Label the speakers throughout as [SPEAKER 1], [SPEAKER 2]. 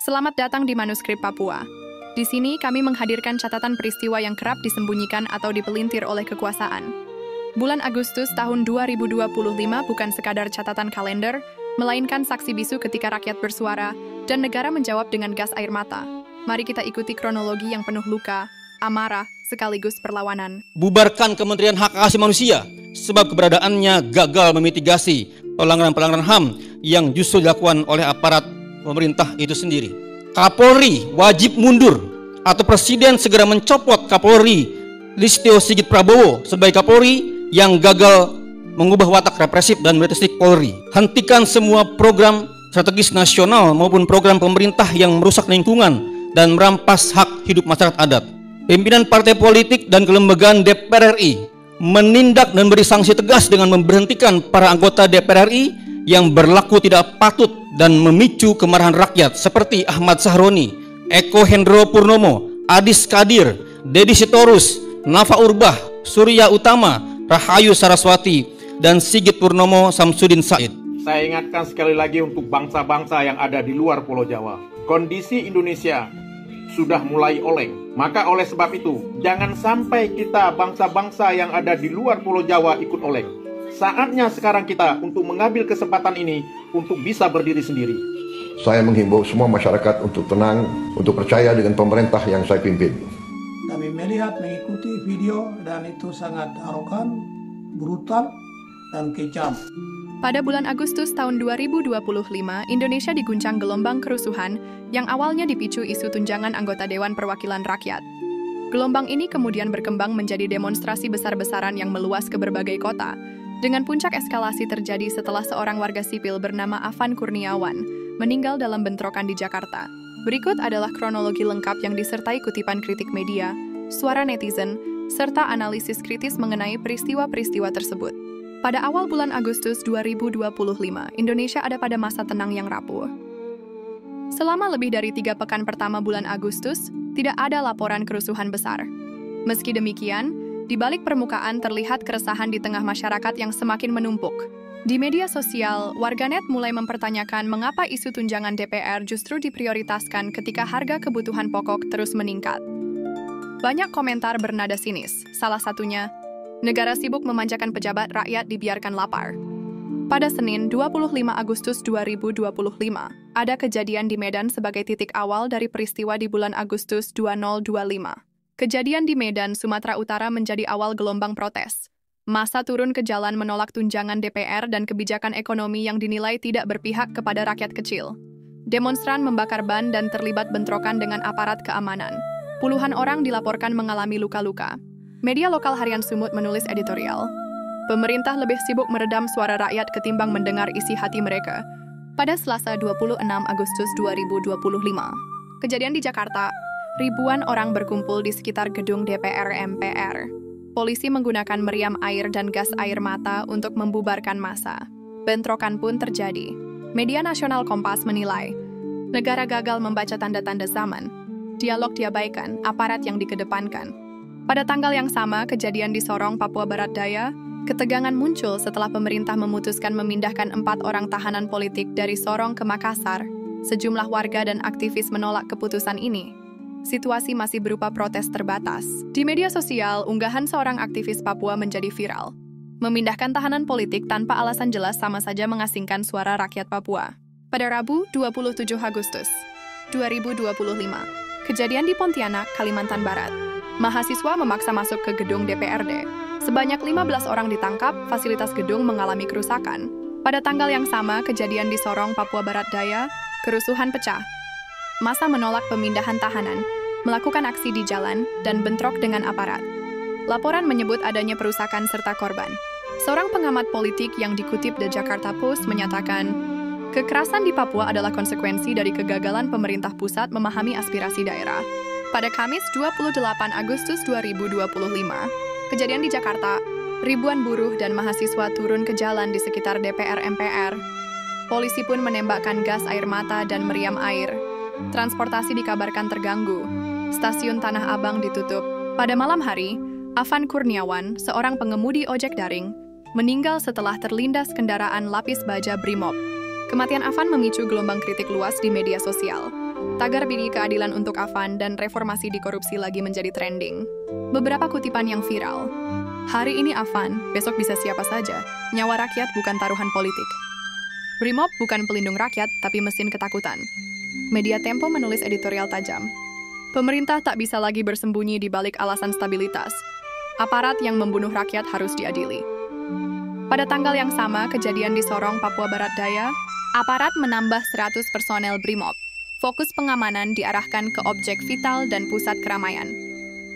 [SPEAKER 1] Selamat datang di Manuskrip Papua. Di sini kami menghadirkan catatan peristiwa yang kerap disembunyikan atau dipelintir oleh kekuasaan. Bulan Agustus tahun 2025 bukan sekadar catatan kalender, melainkan saksi bisu ketika rakyat bersuara dan negara menjawab dengan gas air mata. Mari kita ikuti kronologi yang penuh luka, amarah, sekaligus perlawanan.
[SPEAKER 2] Bubarkan Kementerian Hak Asasi Manusia, sebab keberadaannya gagal memitigasi pelanggaran-pelanggaran HAM yang justru dilakukan oleh aparat pemerintah itu sendiri. Kapolri wajib mundur atau Presiden segera mencopot Kapolri Listio Sigit Prabowo sebagai Kapolri yang gagal mengubah watak represif dan militeristik Polri. Hentikan semua program strategis nasional maupun program pemerintah yang merusak lingkungan dan merampas hak hidup masyarakat adat. Pimpinan partai politik dan kelembagaan DPR RI menindak dan beri sanksi tegas dengan memberhentikan para anggota DPR RI yang berlaku tidak patut dan memicu kemarahan rakyat seperti Ahmad Sahroni, Eko Hendro Purnomo, Adis Kadir, Dedi Sitorus, Nafa Urbah, Surya Utama, Rahayu Saraswati, dan Sigit Purnomo Samsudin Said.
[SPEAKER 3] Saya ingatkan sekali lagi untuk bangsa-bangsa yang ada di luar Pulau Jawa. Kondisi Indonesia sudah mulai oleng. Maka oleh sebab itu, jangan sampai kita bangsa-bangsa yang ada di luar Pulau Jawa ikut oleng. Saatnya sekarang kita untuk mengambil kesempatan ini untuk bisa berdiri sendiri.
[SPEAKER 4] Saya menghimbau semua masyarakat untuk tenang, untuk percaya dengan pemerintah yang saya pimpin.
[SPEAKER 5] Kami mengikuti video dan itu sangat arogan, brutal, dan kejam.
[SPEAKER 1] Pada bulan Agustus tahun 2025, Indonesia diguncang gelombang kerusuhan yang awalnya dipicu isu tunjangan anggota Dewan Perwakilan Rakyat. Gelombang ini kemudian berkembang menjadi demonstrasi besar-besaran yang meluas ke berbagai kota, dengan puncak eskalasi terjadi setelah seorang warga sipil bernama Afan Kurniawan meninggal dalam bentrokan di Jakarta. Berikut adalah kronologi lengkap yang disertai kutipan kritik media, suara netizen, serta analisis kritis mengenai peristiwa-peristiwa tersebut. Pada awal bulan Agustus 2025, Indonesia ada pada masa tenang yang rapuh. Selama lebih dari 3 pekan pertama bulan Agustus, tidak ada laporan kerusuhan besar. Meski demikian, di balik permukaan terlihat keresahan di tengah masyarakat yang semakin menumpuk. Di media sosial, warganet mulai mempertanyakan mengapa isu tunjangan DPR justru diprioritaskan ketika harga kebutuhan pokok terus meningkat. Banyak komentar bernada sinis, salah satunya, negara sibuk memanjakan pejabat, rakyat dibiarkan lapar. Pada Senin, 25 Agustus 2025, ada kejadian di Medan sebagai titik awal dari peristiwa di bulan Agustus 2025. Kejadian di Medan, Sumatera Utara menjadi awal gelombang protes. Massa turun ke jalan menolak tunjangan DPR dan kebijakan ekonomi yang dinilai tidak berpihak kepada rakyat kecil. Demonstran membakar ban dan terlibat bentrokan dengan aparat keamanan. Puluhan orang dilaporkan mengalami luka-luka. Media lokal harian Sumut menulis editorial, pemerintah lebih sibuk meredam suara rakyat ketimbang mendengar isi hati mereka. Pada Selasa 26 Agustus 2025, kejadian di Jakarta, ribuan orang berkumpul di sekitar gedung DPR MPR. Polisi menggunakan meriam air dan gas air mata untuk membubarkan massa. Bentrokan pun terjadi. Media nasional Kompas menilai, negara gagal membaca tanda-tanda zaman. Dialog diabaikan, aparat yang dikedepankan. Pada tanggal yang sama, kejadian di Sorong, Papua Barat Daya, ketegangan muncul setelah pemerintah memutuskan memindahkan 4 orang tahanan politik dari Sorong ke Makassar. Sejumlah warga dan aktivis menolak keputusan ini. Situasi masih berupa protes terbatas. Di media sosial, unggahan seorang aktivis Papua menjadi viral. Memindahkan tahanan politik tanpa alasan jelas sama saja mengasingkan suara rakyat Papua. Pada Rabu, 27 Agustus 2025, kejadian di Pontianak, Kalimantan Barat. Mahasiswa memaksa masuk ke gedung DPRD. Sebanyak 15 orang ditangkap, fasilitas gedung mengalami kerusakan. Pada tanggal yang sama, kejadian di Sorong, Papua Barat Daya, kerusuhan pecah. Massa menolak pemindahan tahanan, melakukan aksi di jalan, dan bentrok dengan aparat. Laporan menyebut adanya perusakan serta korban. Seorang pengamat politik yang dikutip The Jakarta Post menyatakan, kekerasan di Papua adalah konsekuensi dari kegagalan pemerintah pusat memahami aspirasi daerah. Pada Kamis 28 Agustus 2025, kejadian di Jakarta, ribuan buruh dan mahasiswa turun ke jalan di sekitar DPR MPR. Polisi pun menembakkan gas air mata dan meriam air. Transportasi dikabarkan terganggu. Stasiun Tanah Abang ditutup. Pada malam hari, Afan Kurniawan, seorang pengemudi ojek daring, meninggal setelah terlindas kendaraan lapis baja Brimob. Kematian Afan memicu gelombang kritik luas di media sosial. Tagar bidik keadilan untuk Afan dan reformasi di korupsi lagi menjadi trending. Beberapa kutipan yang viral. Hari ini Afan, besok bisa siapa saja. Nyawa rakyat bukan taruhan politik. Brimob bukan pelindung rakyat, tapi mesin ketakutan. Media Tempo menulis editorial tajam. Pemerintah tak bisa lagi bersembunyi di balik alasan stabilitas. Aparat yang membunuh rakyat harus diadili. Pada tanggal yang sama, kejadian di Sorong, Papua Barat Daya, aparat menambah 100 personel Brimob. Fokus pengamanan diarahkan ke objek vital dan pusat keramaian.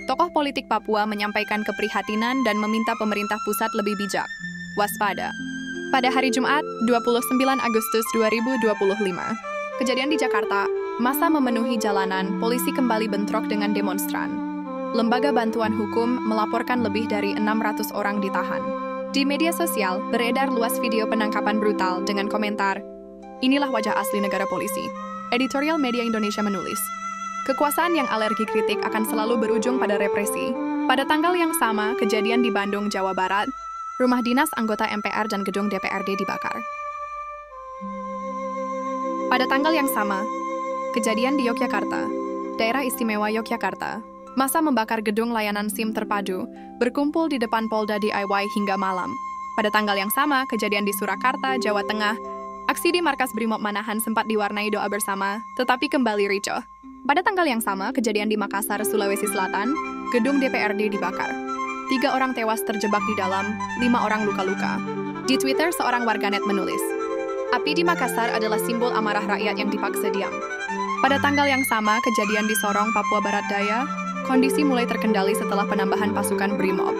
[SPEAKER 1] Tokoh politik Papua menyampaikan keprihatinan dan meminta pemerintah pusat lebih bijak. Waspada. Pada hari Jumat, 29 Agustus 2025, kejadian di Jakarta, massa memenuhi jalanan, polisi kembali bentrok dengan demonstran. Lembaga Bantuan Hukum melaporkan lebih dari 600 orang ditahan. Di media sosial, beredar luas video penangkapan brutal dengan komentar, "Inilah wajah asli negara polisi." Editorial Media Indonesia menulis, kekuasaan yang alergi kritik akan selalu berujung pada represi. Pada tanggal yang sama, kejadian di Bandung, Jawa Barat, rumah dinas anggota MPR dan gedung DPRD dibakar. Pada tanggal yang sama, kejadian di Yogyakarta, daerah istimewa Yogyakarta, massa membakar gedung layanan SIM terpadu, berkumpul di depan Polda DIY hingga malam. Pada tanggal yang sama, kejadian di Surakarta, Jawa Tengah, aksi di markas Brimob Manahan sempat diwarnai doa bersama, tetapi kembali ricoh. Pada tanggal yang sama, kejadian di Makassar, Sulawesi Selatan, gedung DPRD dibakar. 3 orang tewas terjebak di dalam, 5 orang luka-luka. Di Twitter, seorang warganet menulis, "Api di Makassar adalah simbol amarah rakyat yang dipaksa diam." Pada tanggal yang sama, kejadian di Sorong, Papua Barat Daya, kondisi mulai terkendali setelah penambahan pasukan Brimob.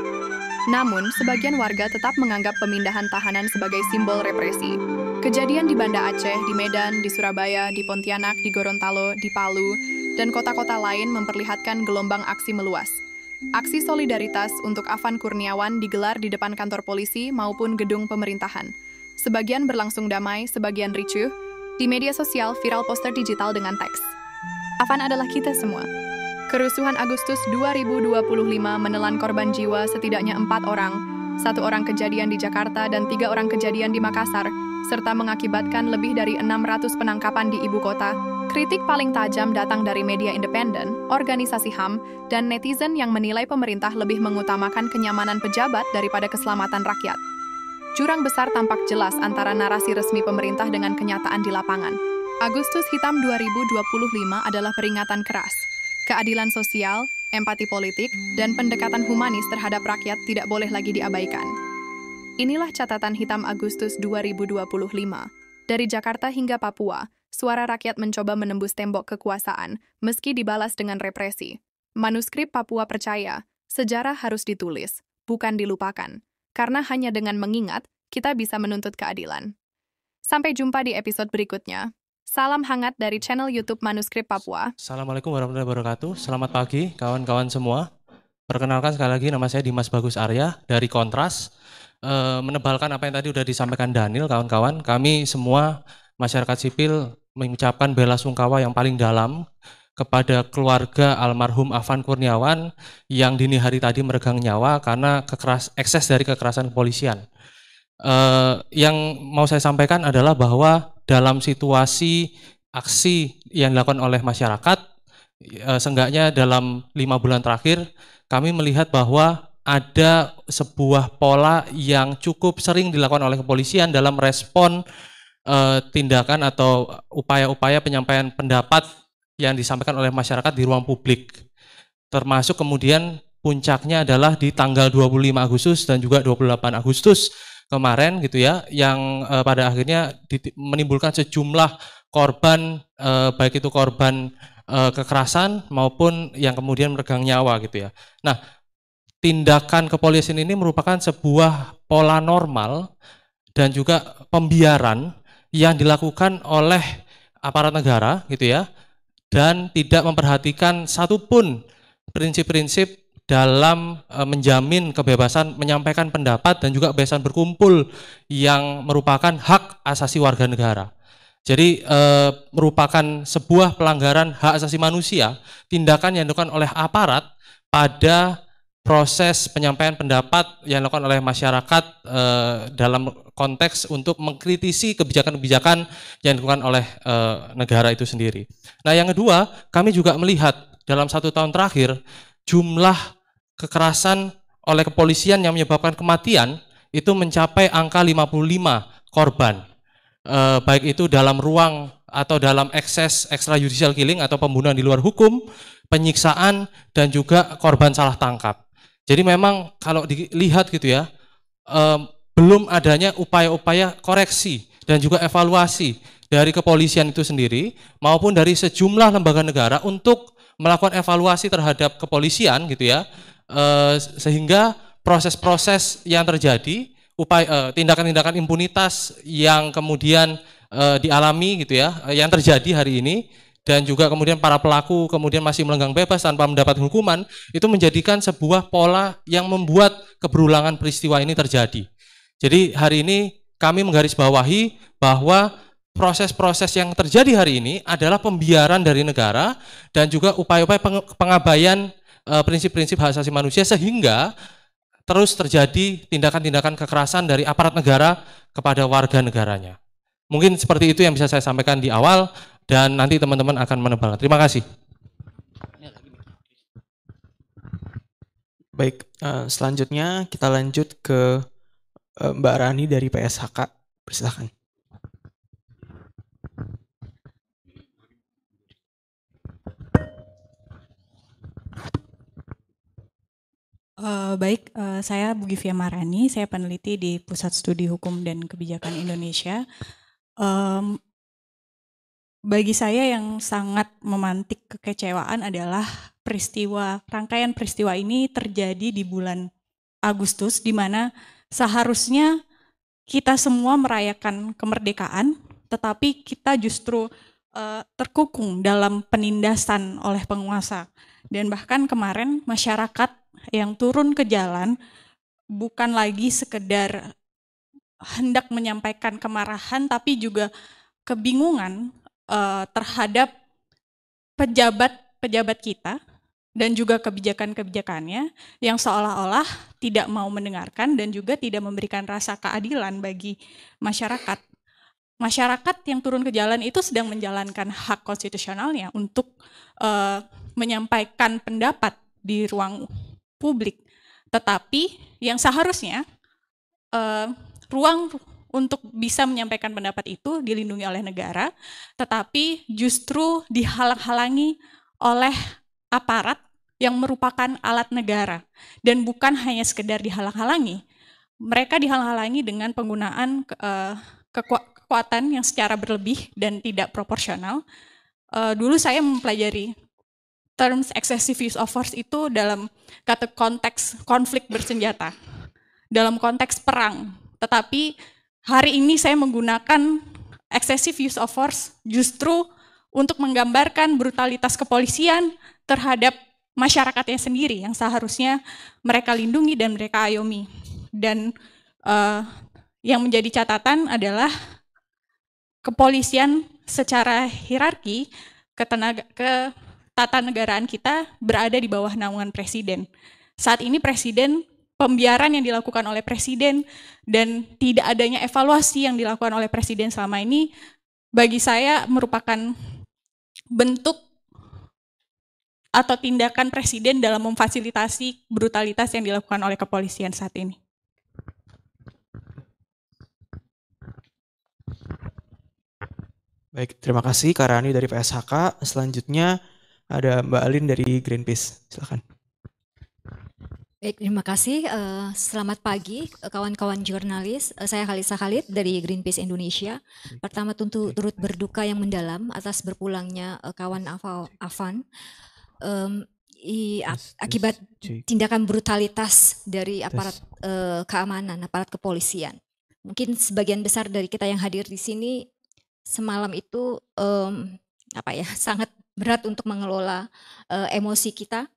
[SPEAKER 1] Namun, sebagian warga tetap menganggap pemindahan tahanan sebagai simbol represi. Kejadian di Banda Aceh, di Medan, di Surabaya, di Pontianak, di Gorontalo, di Palu, dan kota-kota lain memperlihatkan gelombang aksi meluas. Aksi solidaritas untuk Afan Kurniawan digelar di depan kantor polisi maupun gedung pemerintahan. Sebagian berlangsung damai, sebagian ricuh. Di media sosial viral poster digital dengan teks, "Afan adalah kita semua." Kerusuhan Agustus 2025 menelan korban jiwa setidaknya 4 orang, 1 orang kejadian di Jakarta dan 3 orang kejadian di Makassar, serta mengakibatkan lebih dari 600 penangkapan di ibu kota. Kritik paling tajam datang dari media independen, organisasi HAM, dan netizen yang menilai pemerintah lebih mengutamakan kenyamanan pejabat daripada keselamatan rakyat. Jurang besar tampak jelas antara narasi resmi pemerintah dengan kenyataan di lapangan. Agustus Hitam 2025 adalah peringatan keras. Keadilan sosial, empati politik, dan pendekatan humanis terhadap rakyat tidak boleh lagi diabaikan. Inilah catatan hitam Agustus 2025. Dari Jakarta hingga Papua, suara rakyat mencoba menembus tembok kekuasaan, meski dibalas dengan represi. Manuskrip Papua percaya, sejarah harus ditulis, bukan dilupakan. Karena hanya dengan mengingat, kita bisa menuntut keadilan. Sampai jumpa di episode berikutnya. Salam hangat dari channel YouTube Manuskrip Papua.
[SPEAKER 6] Assalamualaikum warahmatullahi wabarakatuh. Selamat pagi kawan-kawan semua. Perkenalkan sekali lagi, nama saya Dimas Bagus Arya dari Kontras. Menebalkan apa yang tadi sudah disampaikan Daniel, kawan-kawan. Kami semua masyarakat sipil mengucapkan bela sungkawa yang paling dalam kepada keluarga almarhum Afan Kurniawan yang dini hari tadi meregang nyawa karena ekses dari kekerasan kepolisian. Yang mau saya sampaikan adalah bahwa dalam situasi aksi yang dilakukan oleh masyarakat, seenggaknya dalam 5 bulan terakhir, kami melihat bahwa ada sebuah pola yang cukup sering dilakukan oleh kepolisian dalam respon tindakan atau upaya-upaya penyampaian pendapat yang disampaikan oleh masyarakat di ruang publik. Termasuk kemudian puncaknya adalah di tanggal 25 Agustus dan juga 28 Agustus kemarin gitu ya, yang pada akhirnya menimbulkan sejumlah korban, baik itu korban kekerasan maupun yang kemudian meregang nyawa gitu ya. Nah, tindakan kepolisian ini merupakan sebuah pola normal dan juga pembiaran yang dilakukan oleh aparat negara gitu ya, dan tidak memperhatikan satupun prinsip-prinsip dalam menjamin kebebasan menyampaikan pendapat dan juga kebebasan berkumpul yang merupakan hak asasi warga negara. Jadi merupakan sebuah pelanggaran hak asasi manusia, tindakan yang dilakukan oleh aparat pada proses penyampaian pendapat yang dilakukan oleh masyarakat dalam konteks untuk mengkritisi kebijakan-kebijakan yang dilakukan oleh negara itu sendiri. Nah, yang kedua, kami juga melihat dalam 1 tahun terakhir jumlah kekerasan oleh kepolisian yang menyebabkan kematian itu mencapai angka 55 korban, baik itu dalam ruang atau dalam ekses extrajudicial killing atau pembunuhan di luar hukum, penyiksaan, dan juga korban salah tangkap. Jadi memang kalau dilihat gitu ya, belum adanya upaya-upaya koreksi dan juga evaluasi dari kepolisian itu sendiri maupun dari sejumlah lembaga negara untuk melakukan evaluasi terhadap kepolisian gitu ya, sehingga proses-proses yang terjadi, tindakan-tindakan impunitas yang kemudian dialami gitu ya, yang terjadi hari ini, dan juga kemudian para pelaku kemudian masih melenggang bebas tanpa mendapat hukuman, itu menjadikan sebuah pola yang membuat keberulangan peristiwa ini terjadi. Jadi hari ini kami menggarisbawahi bahwa proses-proses yang terjadi hari ini adalah pembiaran dari negara dan juga upaya-upaya pengabaian prinsip-prinsip hak asasi manusia, sehingga terus terjadi tindakan-tindakan kekerasan dari aparat negara kepada warga negaranya. Mungkin seperti itu yang bisa saya sampaikan di awal, dan nanti teman-teman akan menebalkan. Terima kasih.
[SPEAKER 7] Baik, selanjutnya kita lanjut ke Mbak Rani dari PSHK. Persilakan.
[SPEAKER 8] Baik, saya Bugifia Marani, saya peneliti di Pusat Studi Hukum dan Kebijakan Indonesia. Bagi saya yang sangat memantik kekecewaan adalah rangkaian peristiwa ini terjadi di bulan Agustus, di mana seharusnya kita semua merayakan kemerdekaan, tetapi kita justru terkukung dalam penindasan oleh penguasa. Dan bahkan kemarin masyarakat yang turun ke jalan bukan lagi sekedar hendak menyampaikan kemarahan, tapi juga kebingungan terhadap pejabat kita dan juga kebijakan-kebijakannya yang seolah-olah tidak mau mendengarkan dan juga tidak memberikan rasa keadilan bagi masyarakat. Masyarakat yang turun ke jalan itu sedang menjalankan hak konstitusionalnya untuk menyampaikan pendapat di ruang publik. Tetapi yang seharusnya ruang untuk bisa menyampaikan pendapat itu dilindungi oleh negara, tetapi justru dihalang-halangi oleh aparat yang merupakan alat negara. Dan bukan hanya sekedar dihalang-halangi, mereka dihalang-halangi dengan penggunaan kekuatan yang secara berlebih dan tidak proporsional. Dulu saya mempelajari terms excessive use of force itu dalam konteks konflik bersenjata, dalam konteks perang. Tetapi hari ini saya menggunakan excessive use of force justru untuk menggambarkan brutalitas kepolisian terhadap masyarakatnya sendiri yang seharusnya mereka lindungi dan mereka ayomi. Dan yang menjadi catatan adalah kepolisian secara hierarki ketatanegaraan kita berada di bawah naungan presiden. Saat ini pembiaran yang dilakukan oleh presiden dan tidak adanya evaluasi yang dilakukan oleh presiden selama ini bagi saya merupakan bentuk atau tindakan presiden dalam memfasilitasi brutalitas yang dilakukan oleh kepolisian saat ini.
[SPEAKER 7] Baik, terima kasih Kak Rani dari PSHK. Selanjutnya ada Mbak Alin dari Greenpeace. Silakan.
[SPEAKER 9] Baik, terima kasih. Selamat pagi kawan-kawan jurnalis. Saya Khalisa Khalid dari Greenpeace Indonesia. Pertama tentu turut berduka yang mendalam atas berpulangnya kawan Afan akibat tindakan brutalitas dari aparat keamanan, aparat kepolisian. Mungkin sebagian besar dari kita yang hadir di sini semalam itu sangat berat untuk mengelola emosi kita.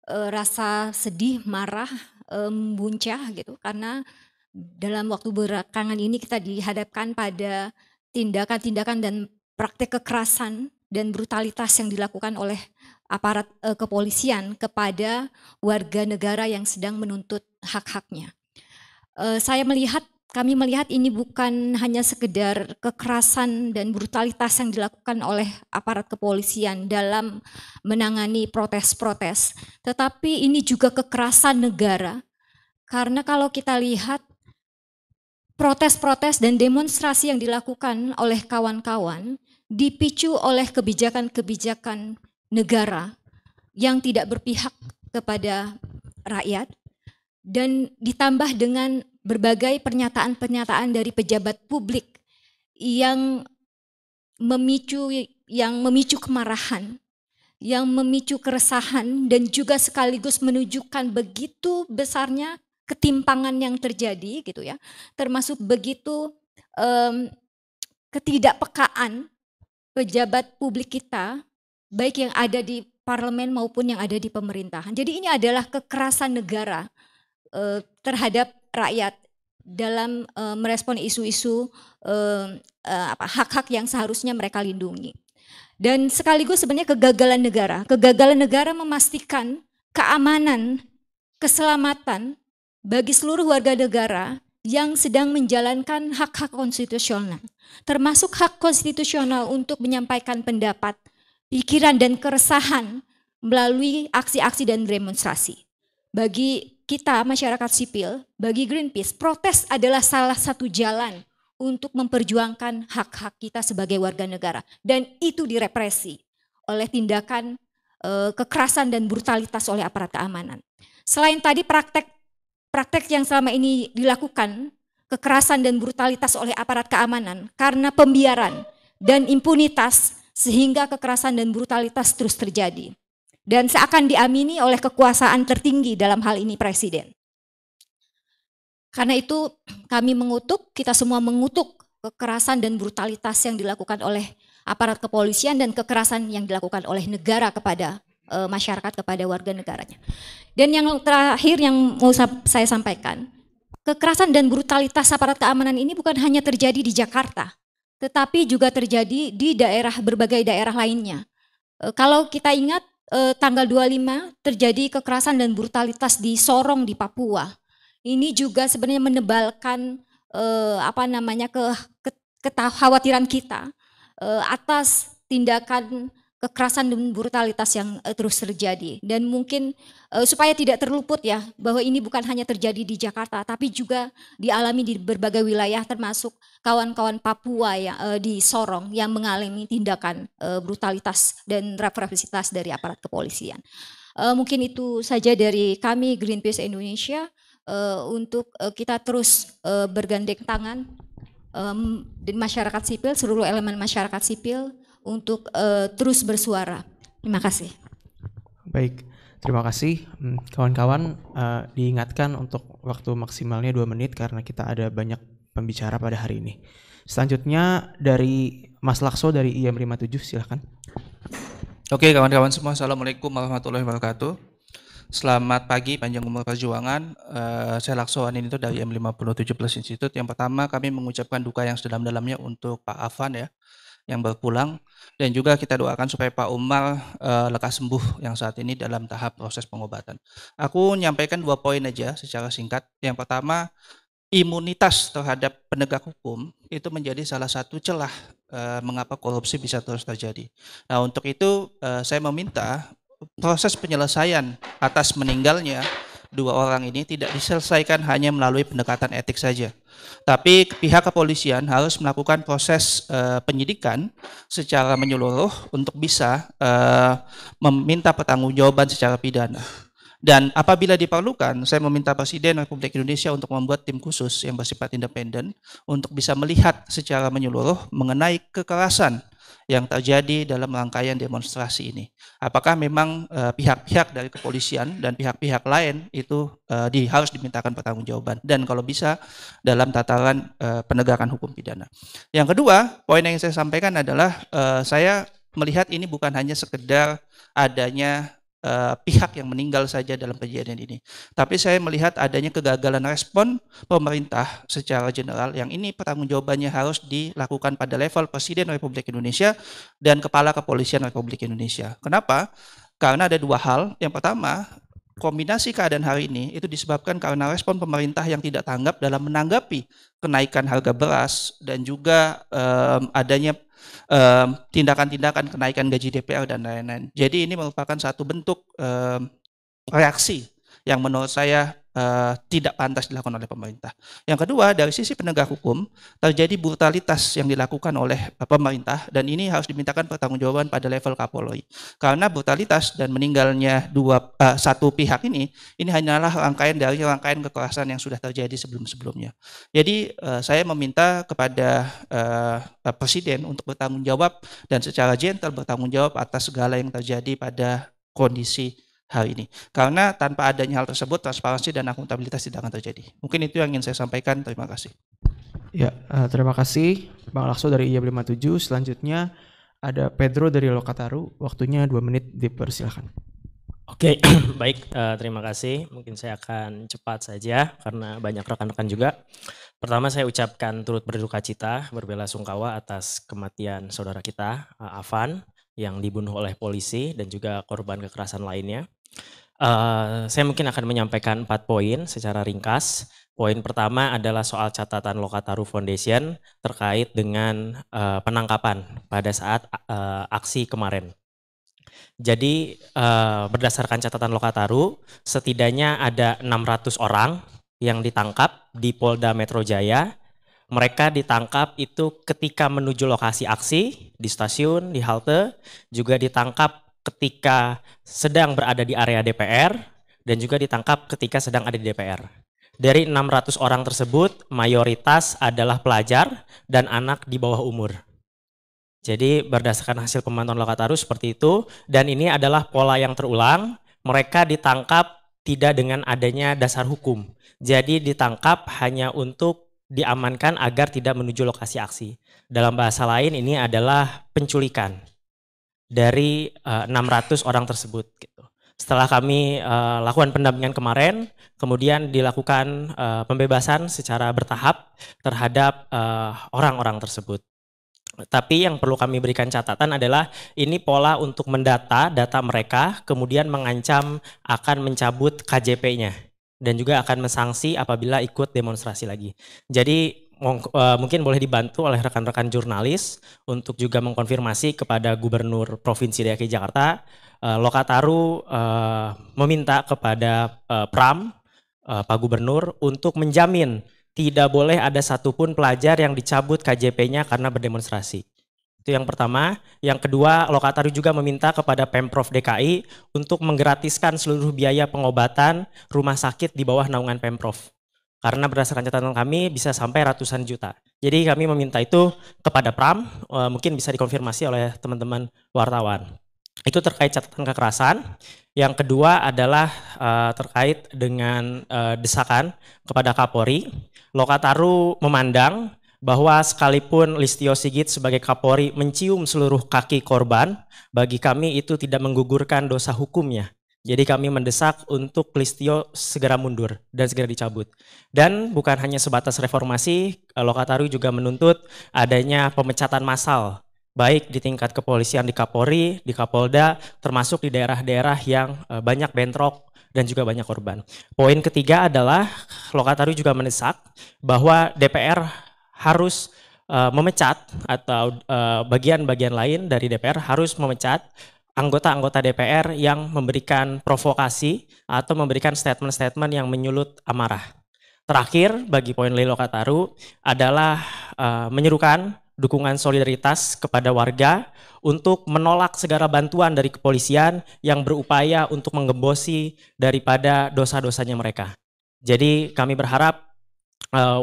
[SPEAKER 9] Rasa sedih, marah, membuncah gitu, karena dalam waktu belakangan ini kita dihadapkan pada tindakan-tindakan dan praktek kekerasan dan brutalitas yang dilakukan oleh aparat kepolisian kepada warga negara yang sedang menuntut hak-haknya. Kami melihat ini bukan hanya sekedar kekerasan dan brutalitas yang dilakukan oleh aparat kepolisian dalam menangani protes-protes, tetapi ini juga kekerasan negara. Karena kalau kita lihat protes-protes dan demonstrasi yang dilakukan oleh kawan-kawan dipicu oleh kebijakan-kebijakan negara yang tidak berpihak kepada rakyat, dan ditambah dengan berbagai pernyataan-pernyataan dari pejabat publik yang memicu kemarahan, yang memicu keresahan, dan juga sekaligus menunjukkan begitu besarnya ketimpangan yang terjadi gitu ya, termasuk begitu ketidakpekaan pejabat publik kita, baik yang ada di parlemen maupun yang ada di pemerintahan. Jadi ini adalah kekerasan negara terhadap rakyat dalam merespon isu-isu hak-hak yang seharusnya mereka lindungi. Dan sekaligus sebenarnya kegagalan negara memastikan keamanan, keselamatan bagi seluruh warga negara yang sedang menjalankan hak-hak konstitusional, termasuk hak konstitusional untuk menyampaikan pendapat, pikiran dan keresahan melalui aksi-aksi dan demonstrasi. Bagi kita masyarakat sipil, bagi Greenpeace, protes adalah salah satu jalan untuk memperjuangkan hak-hak kita sebagai warga negara, dan itu direpresi oleh tindakan kekerasan dan brutalitas oleh aparat keamanan. Selain tadi praktek yang selama ini dilakukan, kekerasan dan brutalitas oleh aparat keamanan karena pembiaran dan impunitas, sehingga kekerasan dan brutalitas terus terjadi. Dan seakan diamini oleh kekuasaan tertinggi dalam hal ini Presiden. Karena itu kami mengutuk, kita semua mengutuk kekerasan dan brutalitas yang dilakukan oleh aparat kepolisian dan kekerasan yang dilakukan oleh negara kepada masyarakat, kepada warga negaranya. Dan yang terakhir yang mau saya sampaikan, kekerasan dan brutalitas aparat keamanan ini bukan hanya terjadi di Jakarta, tetapi juga terjadi di berbagai daerah lainnya. Kalau kita ingat, tanggal 25 terjadi kekerasan dan brutalitas di Sorong di Papua. Ini juga sebenarnya menebalkan kekhawatiran kita atas tindakan kekerasan dan brutalitas yang terus terjadi. Dan mungkin supaya tidak terluput ya, bahwa ini bukan hanya terjadi di Jakarta, tapi juga dialami di berbagai wilayah, termasuk kawan-kawan Papua yang di Sorong yang mengalami tindakan brutalitas dan represivitas dari aparat kepolisian. Mungkin itu saja dari kami Greenpeace Indonesia, untuk kita terus bergandeng tangan dan masyarakat sipil, seluruh elemen masyarakat sipil, untuk terus bersuara. Terima kasih.
[SPEAKER 7] Baik, terima kasih. Kawan-kawan, diingatkan untuk waktu maksimalnya 2 menit karena kita ada banyak pembicara pada hari ini. Selanjutnya dari Mas Lakso dari IM57, silahkan.
[SPEAKER 10] Oke kawan-kawan semua, Assalamualaikum warahmatullahi wabarakatuh. Selamat pagi, panjang umur perjuangan. Saya Lakso Aninito dari IM57 Plus Institute. Yang pertama, kami mengucapkan duka yang sedalam-dalamnya untuk Pak Afan ya, yang berpulang, dan juga kita doakan supaya Pak Umar lekas sembuh yang saat ini dalam tahap proses pengobatan. Aku menyampaikan 2 poin aja secara singkat. Yang pertama, imunitas terhadap penegak hukum itu menjadi salah satu celah mengapa korupsi bisa terus terjadi. Nah, untuk itu saya meminta proses penyelesaian atas meninggalnya 2 orang ini tidak diselesaikan hanya melalui pendekatan etik saja. Tapi pihak kepolisian harus melakukan proses penyidikan secara menyeluruh untuk bisa meminta pertanggungjawaban secara pidana. Dan apabila diperlukan, saya meminta Presiden Republik Indonesia untuk membuat tim khusus yang bersifat independen untuk bisa melihat secara menyeluruh mengenai kekerasan yang terjadi dalam rangkaian demonstrasi ini. Apakah memang pihak-pihak dari kepolisian dan pihak-pihak lain itu harus dimintakan pertanggungjawaban, dan kalau bisa dalam tataran penegakan hukum pidana. Yang kedua, poin yang saya sampaikan adalah saya melihat ini bukan hanya sekedar adanya pihak yang meninggal saja dalam kejadian ini, tapi saya melihat adanya kegagalan respon pemerintah secara general, yang ini pertanggungjawabannya harus dilakukan pada level Presiden Republik Indonesia dan Kepala Kepolisian Republik Indonesia. Kenapa? Karena ada dua hal. Yang pertama, kombinasi keadaan hari ini itu disebabkan karena respon pemerintah yang tidak tanggap dalam menanggapi kenaikan harga beras dan juga adanya tindakan-tindakan kenaikan gaji DPR dan lain-lain. Jadi ini merupakan satu bentuk reaksi yang menurut saya tidak pantas dilakukan oleh pemerintah. Yang kedua, dari sisi penegak hukum, terjadi brutalitas yang dilakukan oleh pemerintah dan ini harus dimintakan pertanggungjawaban pada level Kapolri. Karena brutalitas dan meninggalnya satu pihak ini hanyalah rangkaian dari rangkaian kekerasan yang sudah terjadi sebelum-sebelumnya. Jadi saya meminta kepada Presiden untuk bertanggung jawab dan secara gentle bertanggung jawab atas segala yang terjadi pada kondisi hari ini. Karena tanpa adanya hal tersebut, transparansi dan akuntabilitas tidak akan terjadi. Mungkin itu yang ingin saya sampaikan. Terima kasih.
[SPEAKER 7] Ya, terima kasih Bang Lakso dari IAB57. Selanjutnya ada Pedro dari Lokataru. Waktunya 2 menit, dipersilakan.
[SPEAKER 11] Oke, baik. Terima kasih. Mungkin saya akan cepat saja karena banyak rekan-rekan juga. Pertama saya ucapkan turut berduka cita, berbelasungkawa atas kematian saudara kita, Afan, yang dibunuh oleh polisi dan juga korban kekerasan lainnya. Saya mungkin akan menyampaikan 4 poin secara ringkas. Poin pertama adalah soal catatan Lokataru Foundation terkait dengan penangkapan pada saat aksi kemarin. Jadi berdasarkan catatan Lokataru, setidaknya ada 600 orang yang ditangkap di Polda Metro Jaya. Mereka ditangkap itu ketika menuju lokasi aksi, di stasiun, di halte, juga ditangkap ketika sedang berada di area DPR, dan juga ditangkap ketika sedang ada di DPR. Dari 600 orang tersebut, mayoritas adalah pelajar dan anak di bawah umur. Jadi berdasarkan hasil pemantauan Lokataru seperti itu, dan ini adalah pola yang terulang, mereka ditangkap tidak dengan adanya dasar hukum. Jadi ditangkap hanya untuk diamankan agar tidak menuju lokasi aksi. Dalam bahasa lain ini adalah penculikan dari 600 orang tersebut. Gitu. Setelah kami lakukan pendampingan kemarin, kemudian dilakukan pembebasan secara bertahap terhadap orang-orang tersebut. Tapi yang perlu kami berikan catatan adalah ini pola untuk mendata data mereka, kemudian mengancam akan mencabut KJP-nya dan juga akan mensanksi apabila ikut demonstrasi lagi. Jadi mungkin boleh dibantu oleh rekan-rekan jurnalis untuk juga mengkonfirmasi kepada Gubernur Provinsi DKI Jakarta. Lokataru meminta kepada Pram, Pak Gubernur, untuk menjamin tidak boleh ada satupun pelajar yang dicabut KJP-nya karena berdemonstrasi. Itu yang pertama. Yang kedua, Lokataru juga meminta kepada Pemprov DKI untuk menggratiskan seluruh biaya pengobatan rumah sakit di bawah naungan Pemprov. Karena berdasarkan catatan kami bisa sampai ratusan juta. Jadi kami meminta itu kepada Pram, mungkin bisa dikonfirmasi oleh teman-teman wartawan. Itu terkait catatan kekerasan. Yang kedua adalah terkait dengan desakan kepada Kapolri. Lokataru memandang bahwa sekalipun Listio Sigit sebagai Kapolri mencium seluruh kaki korban, bagi kami itu tidak menggugurkan dosa hukumnya. Jadi kami mendesak untuk Listio segera mundur dan segera dicabut. Dan bukan hanya sebatas reformasi, Lokataru juga menuntut adanya pemecatan massal, baik di tingkat kepolisian di Kapolri, di Kapolda, termasuk di daerah-daerah yang banyak bentrok dan juga banyak korban. Poin ketiga adalah Lokataru juga mendesak bahwa DPR harus memecat atau bagian-bagian lain dari DPR harus memecat anggota-anggota DPR yang memberikan provokasi atau memberikan statement-statement yang menyulut amarah. Terakhir bagi poin Lokataru adalah menyerukan dukungan solidaritas kepada warga untuk menolak segala bantuan dari kepolisian yang berupaya untuk menggembosi daripada dosa-dosanya mereka. Jadi kami berharap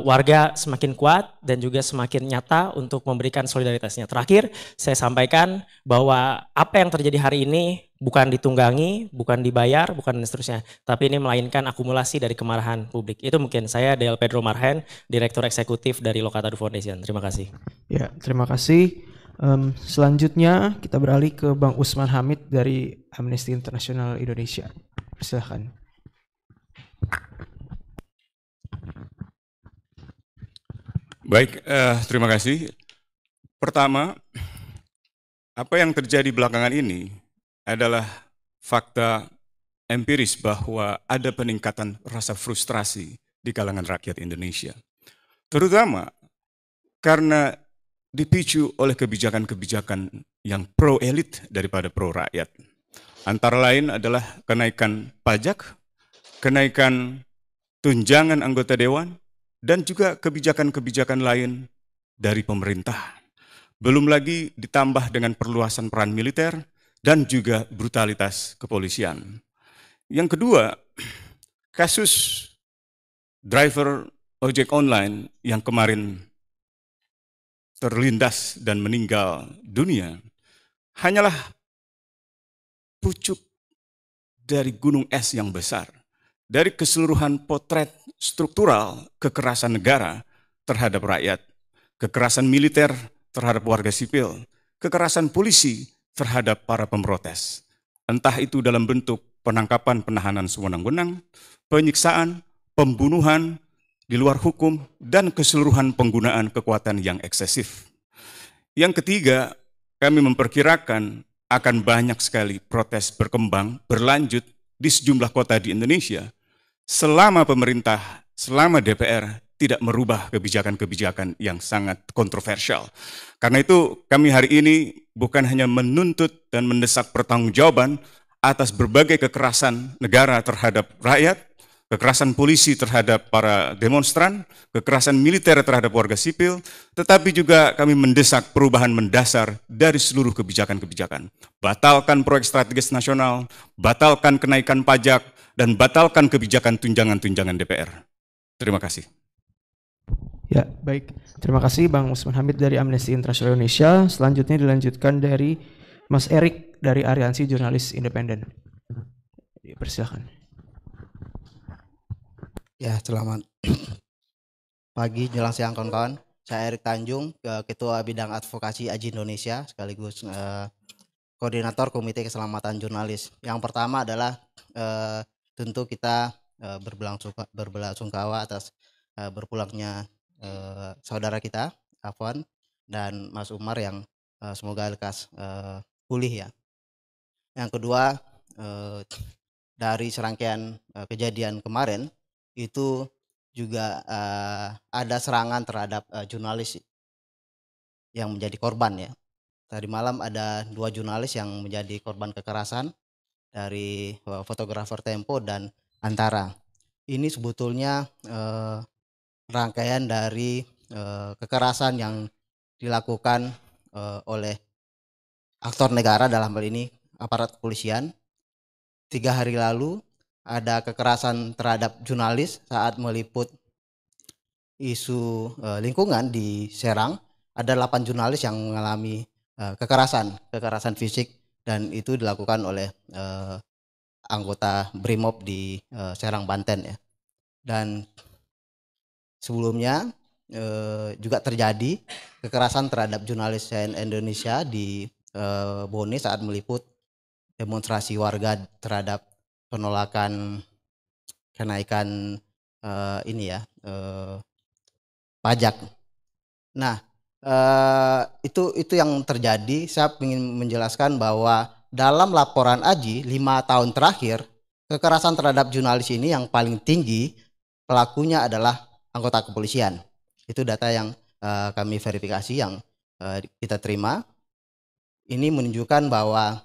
[SPEAKER 11] warga semakin kuat dan juga semakin nyata untuk memberikan solidaritasnya. Terakhir, saya sampaikan bahwa apa yang terjadi hari ini bukan ditunggangi, bukan dibayar, bukan dan seterusnya, tapi ini melainkan akumulasi dari kemarahan publik. Itu mungkin saya, Del Pedro Marhen, Direktur Eksekutif dari Lokataru Foundation. Terima kasih.
[SPEAKER 7] Ya, terima kasih. Selanjutnya kita beralih ke Bang Usman Hamid dari Amnesty International Indonesia. Silakan.
[SPEAKER 12] Baik, terima kasih. Pertama, apa yang terjadi belakangan ini adalah fakta empiris bahwa ada peningkatan rasa frustrasi di kalangan rakyat Indonesia. Terutama karena dipicu oleh kebijakan-kebijakan yang pro-elit daripada pro-rakyat. Antara lain adalah kenaikan pajak, kenaikan tunjangan anggota dewan, dan juga kebijakan-kebijakan lain dari pemerintah. Belum lagi ditambah dengan perluasan peran militer dan juga brutalitas kepolisian. Yang kedua, kasus driver ojek online yang kemarin terlindas dan meninggal dunia hanyalah pucuk dari gunung es yang besar, dari keseluruhan potret struktural kekerasan negara terhadap rakyat, kekerasan militer terhadap warga sipil, kekerasan polisi terhadap para pemprotes. Entah itu dalam bentuk penangkapan penahanan sewenang-wenang, penyiksaan, pembunuhan di luar hukum, dan keseluruhan penggunaan kekuatan yang eksesif. Yang ketiga, kami memperkirakan akan banyak sekali protes berkembang, berlanjut di sejumlah kota di Indonesia selama pemerintah, selama DPR tidak merubah kebijakan-kebijakan yang sangat kontroversial. Karena itu kami hari ini bukan hanya menuntut dan mendesak pertanggungjawaban atas berbagai kekerasan negara terhadap rakyat, kekerasan polisi terhadap para demonstran, kekerasan militer terhadap warga sipil, tetapi juga kami mendesak perubahan mendasar dari seluruh kebijakan-kebijakan. Batalkan proyek strategis nasional, batalkan kenaikan pajak, dan batalkan kebijakan tunjangan-tunjangan DPR. Terima kasih.
[SPEAKER 7] Ya, baik. Terima kasih Bang Usman Hamid dari Amnesty International Indonesia. Selanjutnya dilanjutkan dari Mas Erik dari Aliansi Jurnalis Independen. Persilakan.
[SPEAKER 13] Ya, selamat pagi, jelang siang kawan-kawan. Saya Erik Tanjung, Ketua Bidang Advokasi AJI Indonesia, sekaligus Koordinator Komite Keselamatan Jurnalis. Yang pertama adalah tentu kita berbelasungkawa atas berpulangnya saudara kita, Afwan dan Mas Umar yang semoga lekas pulih ya. Yang kedua, dari serangkaian kejadian kemarin, itu juga ada serangan terhadap jurnalis yang menjadi korban ya. Tadi malam ada 2 jurnalis yang menjadi korban kekerasan dari fotografer Tempo dan Antara. Ini sebetulnya rangkaian dari kekerasan yang dilakukan oleh aktor negara, dalam hal ini aparat kepolisian. 3 hari lalu ada kekerasan terhadap jurnalis saat meliput isu lingkungan di Serang. Ada 8 jurnalis yang mengalami kekerasan fisik, dan itu dilakukan oleh anggota Brimob di Serang, Banten ya. Dan sebelumnya juga terjadi kekerasan terhadap jurnalis CNN Indonesia di Bone saat meliput demonstrasi warga terhadap penolakan kenaikan pajak. Nah, itu yang terjadi. Saya ingin menjelaskan bahwa dalam laporan AJI 5 tahun terakhir, kekerasan terhadap jurnalis ini yang paling tinggi pelakunya adalah anggota kepolisian. Itu data yang kami verifikasi, yang kita terima. Ini menunjukkan bahwa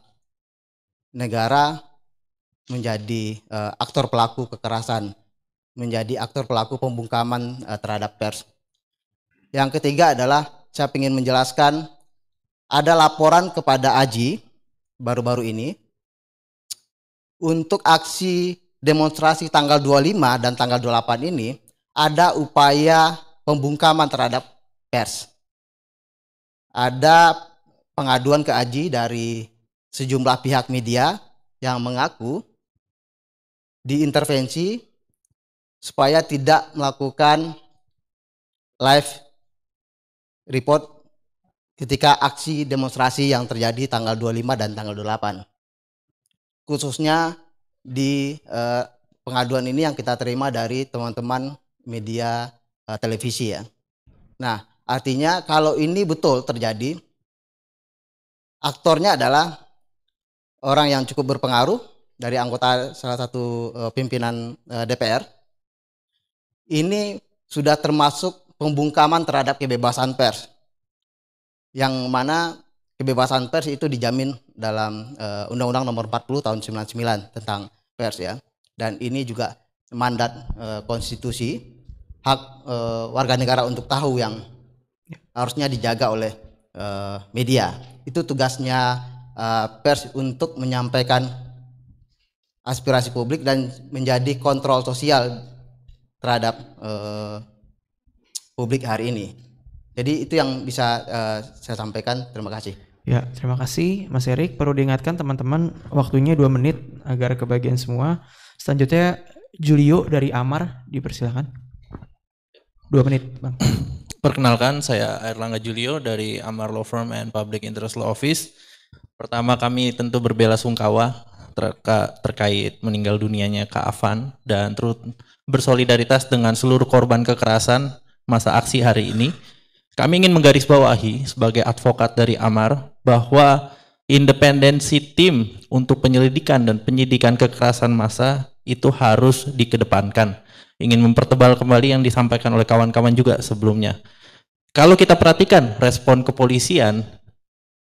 [SPEAKER 13] negara menjadi aktor pelaku kekerasan, menjadi aktor pelaku pembungkaman terhadap pers. Yang ketiga adalah saya ingin menjelaskan ada laporan kepada AJI baru-baru ini untuk aksi demonstrasi tanggal 25 dan tanggal 28 ini ada upaya pembungkaman terhadap pers. Ada pengaduan ke AJI dari sejumlah pihak media yang mengaku diintervensi supaya tidak melakukan live report ketika aksi demonstrasi yang terjadi tanggal 25 dan tanggal 28. Khususnya di pengaduan ini yang kita terima dari teman-teman media televisi ya. Nah, artinya kalau ini betul terjadi, aktornya adalah orang yang cukup berpengaruh dari anggota salah satu pimpinan DPR. Ini sudah termasuk pembungkaman terhadap kebebasan pers, yang mana kebebasan pers itu dijamin dalam Undang-Undang Nomor 40 Tahun 99 tentang pers ya. Dan ini juga mandat konstitusi, hak warga negara untuk tahu yang harusnya dijaga oleh media. Itu tugasnya pers untuk menyampaikan aspirasi publik dan menjadi kontrol sosial terhadap publik hari ini. Jadi itu yang bisa saya sampaikan. Terima kasih.
[SPEAKER 7] Ya, terima kasih Mas Erik. Perlu diingatkan teman-teman, waktunya 2 menit agar kebagian semua. Selanjutnya Julio dari Amar, dipersilakan. 2 menit, Bang.
[SPEAKER 14] Perkenalkan, saya Airlangga Julio dari Amar Law Firm and Public Interest Law Office. Pertama, kami tentu berbela-sungkawa terkait meninggal dunianya Kak Afan dan turut bersolidaritas dengan seluruh korban kekerasan masa aksi hari ini. Kami ingin menggarisbawahi sebagai advokat dari Amar bahwa independensi tim untuk penyelidikan dan penyidikan kekerasan massa itu harus dikedepankan. Ingin mempertebal kembali yang disampaikan oleh kawan-kawan juga sebelumnya. Kalau kita perhatikan respon kepolisian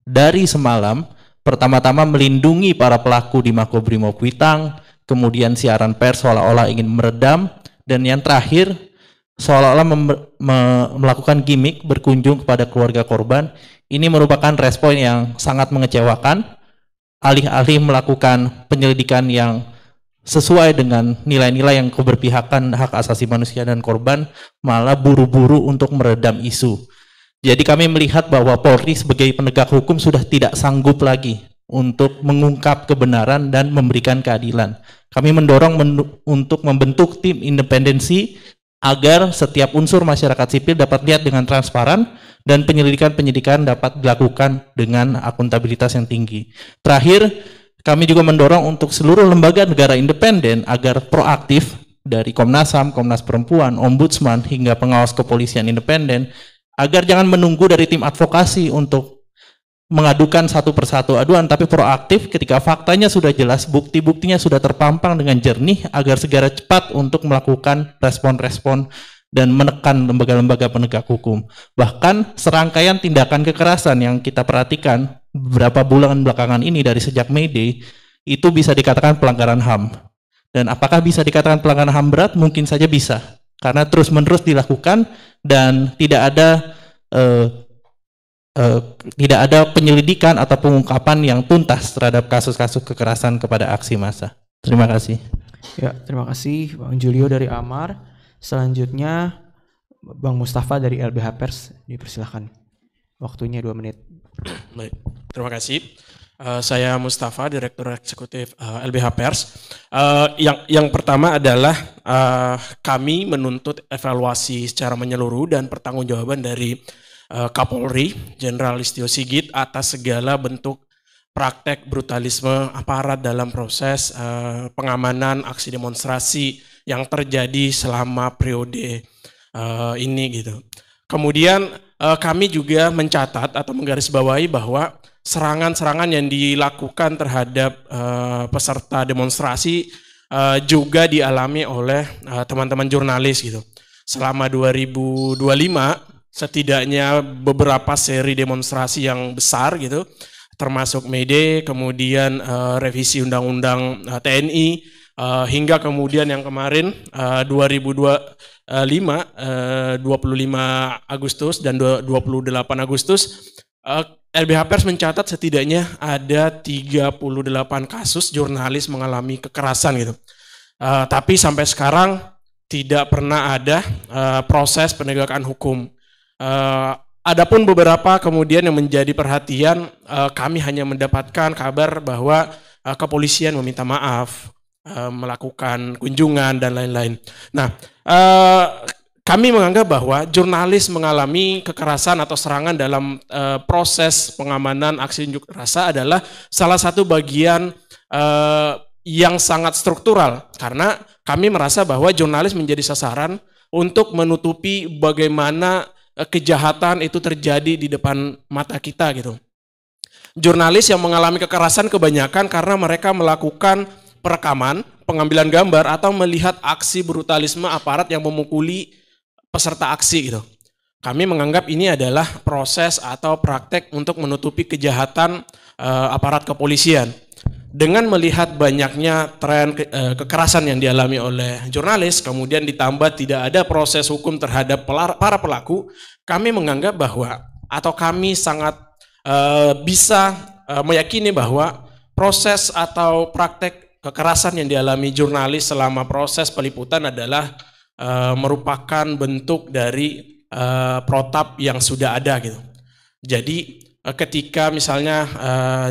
[SPEAKER 14] dari semalam, pertama-tama melindungi para pelaku di Makobrimob Kuitang, kemudian siaran pers seolah-olah ingin meredam, dan yang terakhir seolah-olah melakukan gimmick berkunjung kepada keluarga korban. Ini merupakan respon yang sangat mengecewakan. Alih-alih melakukan penyelidikan yang sesuai dengan nilai-nilai yang keberpihakan hak asasi manusia dan korban, malah buru-buru untuk meredam isu. Jadi kami melihat bahwa Polri sebagai penegak hukum sudah tidak sanggup lagi untuk mengungkap kebenaran dan memberikan keadilan. Kami mendorong untuk membentuk tim independensi agar setiap unsur masyarakat sipil dapat lihat dengan transparan dan penyelidikan-penyelidikan dapat dilakukan dengan akuntabilitas yang tinggi. Terakhir, kami juga mendorong untuk seluruh lembaga negara independen agar proaktif dari Komnas HAM, Komnas Perempuan, Ombudsman, hingga pengawas kepolisian independen, agar jangan menunggu dari tim advokasi untuk mengadukan satu persatu aduan, tapi proaktif ketika faktanya sudah jelas, bukti-buktinya sudah terpampang dengan jernih, agar segera cepat untuk melakukan respon-respon dan menekan lembaga-lembaga penegak hukum. Bahkan serangkaian tindakan kekerasan yang kita perhatikan beberapa bulan belakangan ini dari sejak May Day, itu bisa dikatakan pelanggaran HAM. Dan apakah bisa dikatakan pelanggaran HAM berat? Mungkin saja bisa, karena terus-menerus dilakukan dan tidak ada penyelidikan atau pengungkapan yang tuntas terhadap kasus-kasus kekerasan kepada aksi massa. Terima kasih.
[SPEAKER 7] Ya, terima kasih Bang Julio dari Amar. Selanjutnya Bang Mustafa dari LBH Pers, dipersilakan. Waktunya 2 menit.
[SPEAKER 15] Baik, terima kasih. Saya Mustafa, Direktur Eksekutif LBH Pers. Yang pertama adalah kami menuntut evaluasi secara menyeluruh dan pertanggungjawaban dari Kapolri Jenderal Listio Sigit atas segala bentuk praktek brutalisme aparat dalam proses pengamanan aksi demonstrasi yang terjadi selama periode ini gitu. Kemudian kami juga mencatat atau menggarisbawahi bahwa serangan-serangan yang dilakukan terhadap peserta demonstrasi juga dialami oleh teman-teman jurnalis gitu. Selama 2025 setidaknya beberapa seri demonstrasi yang besar gitu, termasuk May Day, kemudian revisi undang-undang TNI, hingga kemudian yang kemarin 25 Agustus dan 28 Agustus, LBH Pers mencatat setidaknya ada 38 kasus jurnalis mengalami kekerasan gitu. Tapi sampai sekarang tidak pernah ada proses penegakan hukum. Adapun beberapa kemudian yang menjadi perhatian, kami hanya mendapatkan kabar bahwa kepolisian meminta maaf, melakukan kunjungan dan lain-lain. Nah, kami menganggap bahwa jurnalis mengalami kekerasan atau serangan dalam proses pengamanan aksi unjuk rasa adalah salah satu bagian yang sangat struktural, karena kami merasa bahwa jurnalis menjadi sasaran untuk menutupi bagaimana kejahatan itu terjadi di depan mata kita gitu. Jurnalis yang mengalami kekerasan kebanyakan karena mereka melakukan perekaman, pengambilan gambar, atau melihat aksi brutalisme aparat yang memukuli peserta aksi gitu. Kami menganggap ini adalah proses atau praktek untuk menutupi kejahatan aparat kepolisian. Dengan melihat banyaknya tren kekerasan yang dialami oleh jurnalis, kemudian ditambah tidak ada proses hukum terhadap para pelaku, kami menganggap bahwa, atau kami sangat bisa meyakini bahwa proses atau praktek kekerasan yang dialami jurnalis selama proses peliputan adalah merupakan bentuk dari protap yang sudah ada gitu. Jadi ketika misalnya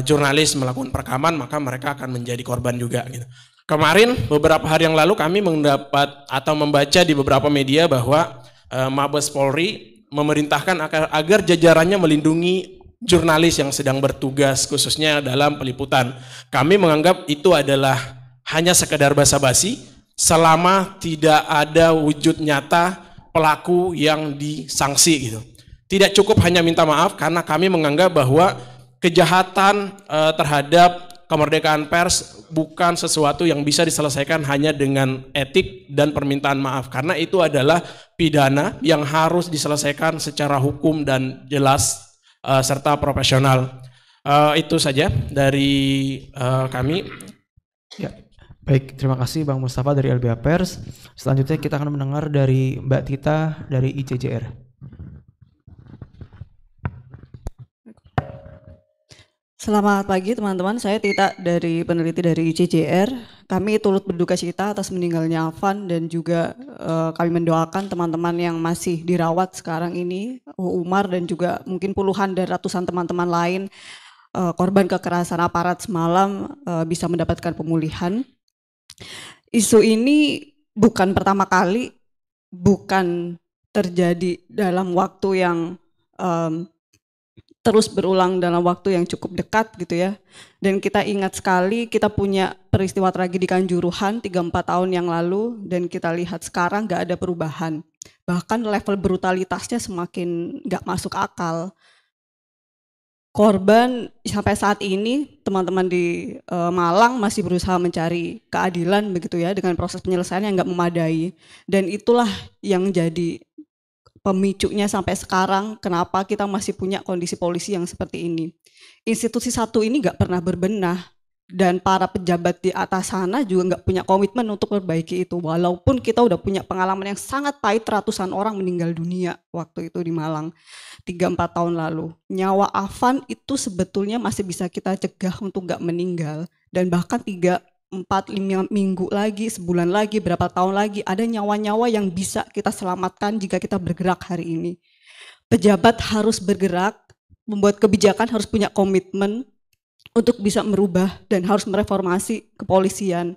[SPEAKER 15] jurnalis melakukan perekaman, maka mereka akan menjadi korban juga gitu. Kemarin beberapa hari yang lalu kami mendapat atau membaca di beberapa media bahwa Mabes Polri memerintahkan agar jajarannya melindungi jurnalis yang sedang bertugas khususnya dalam peliputan. Kami menganggap itu adalah hanya sekedar basa-basi selama tidak ada wujud nyata pelaku yang disanksi gitu. Tidak cukup hanya minta maaf karena kami menganggap bahwa kejahatan terhadap kemerdekaan pers bukan sesuatu yang bisa diselesaikan hanya dengan etik dan permintaan maaf, karena itu adalah pidana yang harus diselesaikan secara hukum dan jelas serta profesional. Itu saja dari kami.
[SPEAKER 7] Ya, baik, terima kasih Bang Mustafa dari LBH Pers. Selanjutnya kita akan mendengar dari Mbak Tita dari ICJR.
[SPEAKER 16] Selamat pagi teman-teman, saya Tita dari peneliti dari ICJR. Kami turut berduka cita atas meninggalnya Afan dan juga kami mendoakan teman-teman yang masih dirawat sekarang ini, Umar dan juga mungkin puluhan dan ratusan teman-teman lain korban kekerasan aparat semalam bisa mendapatkan pemulihan. Isu ini bukan pertama kali, bukan terjadi dalam waktu yang terus berulang dalam waktu yang cukup dekat gitu ya. Dan kita ingat sekali kita punya peristiwa tragedi Kanjuruhan 3-4 tahun yang lalu dan kita lihat sekarang nggak ada perubahan. Bahkan level brutalitasnya semakin nggak masuk akal. Korban sampai saat ini teman-teman di Malang masih berusaha mencari keadilan begitu ya dengan proses penyelesaian yang nggak memadai. Dan itulah yang jadi pemicunya sampai sekarang kenapa kita masih punya kondisi polisi yang seperti ini. Institusi satu ini nggak pernah berbenah dan para pejabat di atas sana juga nggak punya komitmen untuk memperbaiki itu. Walaupun kita udah punya pengalaman yang sangat pahit, ratusan orang meninggal dunia waktu itu di Malang 3-4 tahun lalu. Nyawa Afan itu sebetulnya masih bisa kita cegah untuk nggak meninggal dan bahkan 3-4-5 minggu lagi, sebulan lagi, berapa tahun lagi, ada nyawa-nyawa yang bisa kita selamatkan jika kita bergerak hari ini. Pejabat harus bergerak, membuat kebijakan harus punya komitmen untuk bisa merubah dan harus mereformasi kepolisian.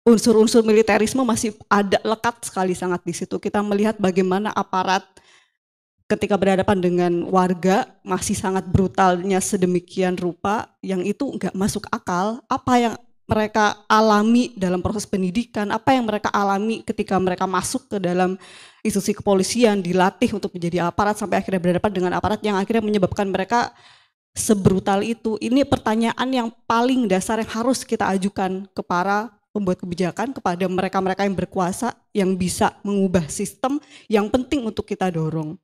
[SPEAKER 16] Unsur-unsur militerisme masih ada lekat sekali sangat di situ. Kita melihat bagaimana aparat ketika berhadapan dengan warga masih sangat brutalnya sedemikian rupa yang itu nggak masuk akal. Apa yang mereka alami dalam proses pendidikan, apa yang mereka alami ketika mereka masuk ke dalam institusi kepolisian, dilatih untuk menjadi aparat sampai akhirnya berhadapan dengan aparat yang akhirnya menyebabkan mereka sebrutal itu. Ini pertanyaan yang paling dasar yang harus kita ajukan ke para pembuat kebijakan, kepada mereka-mereka yang berkuasa yang bisa mengubah sistem yang penting untuk kita dorong.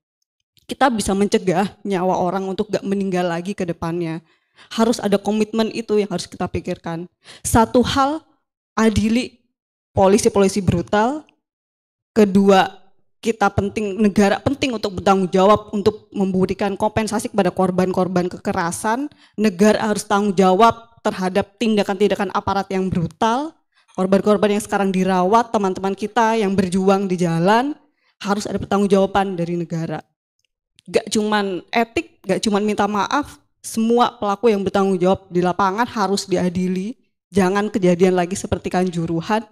[SPEAKER 16] Kita bisa mencegah nyawa orang untuk gak meninggal lagi ke depannya. Harus ada komitmen itu yang harus kita pikirkan. Satu hal, adili polisi-polisi brutal. Kedua, kita penting, negara penting untuk bertanggung jawab untuk memberikan kompensasi kepada korban-korban kekerasan. Negara harus tanggung jawab terhadap tindakan-tindakan aparat yang brutal. Korban-korban yang sekarang dirawat, teman-teman kita yang berjuang di jalan, harus ada pertanggungjawaban dari negara. Gak cuman etik, gak cuman minta maaf, semua pelaku yang bertanggung jawab di lapangan harus diadili. Jangan kejadian lagi seperti Kanjuruhan.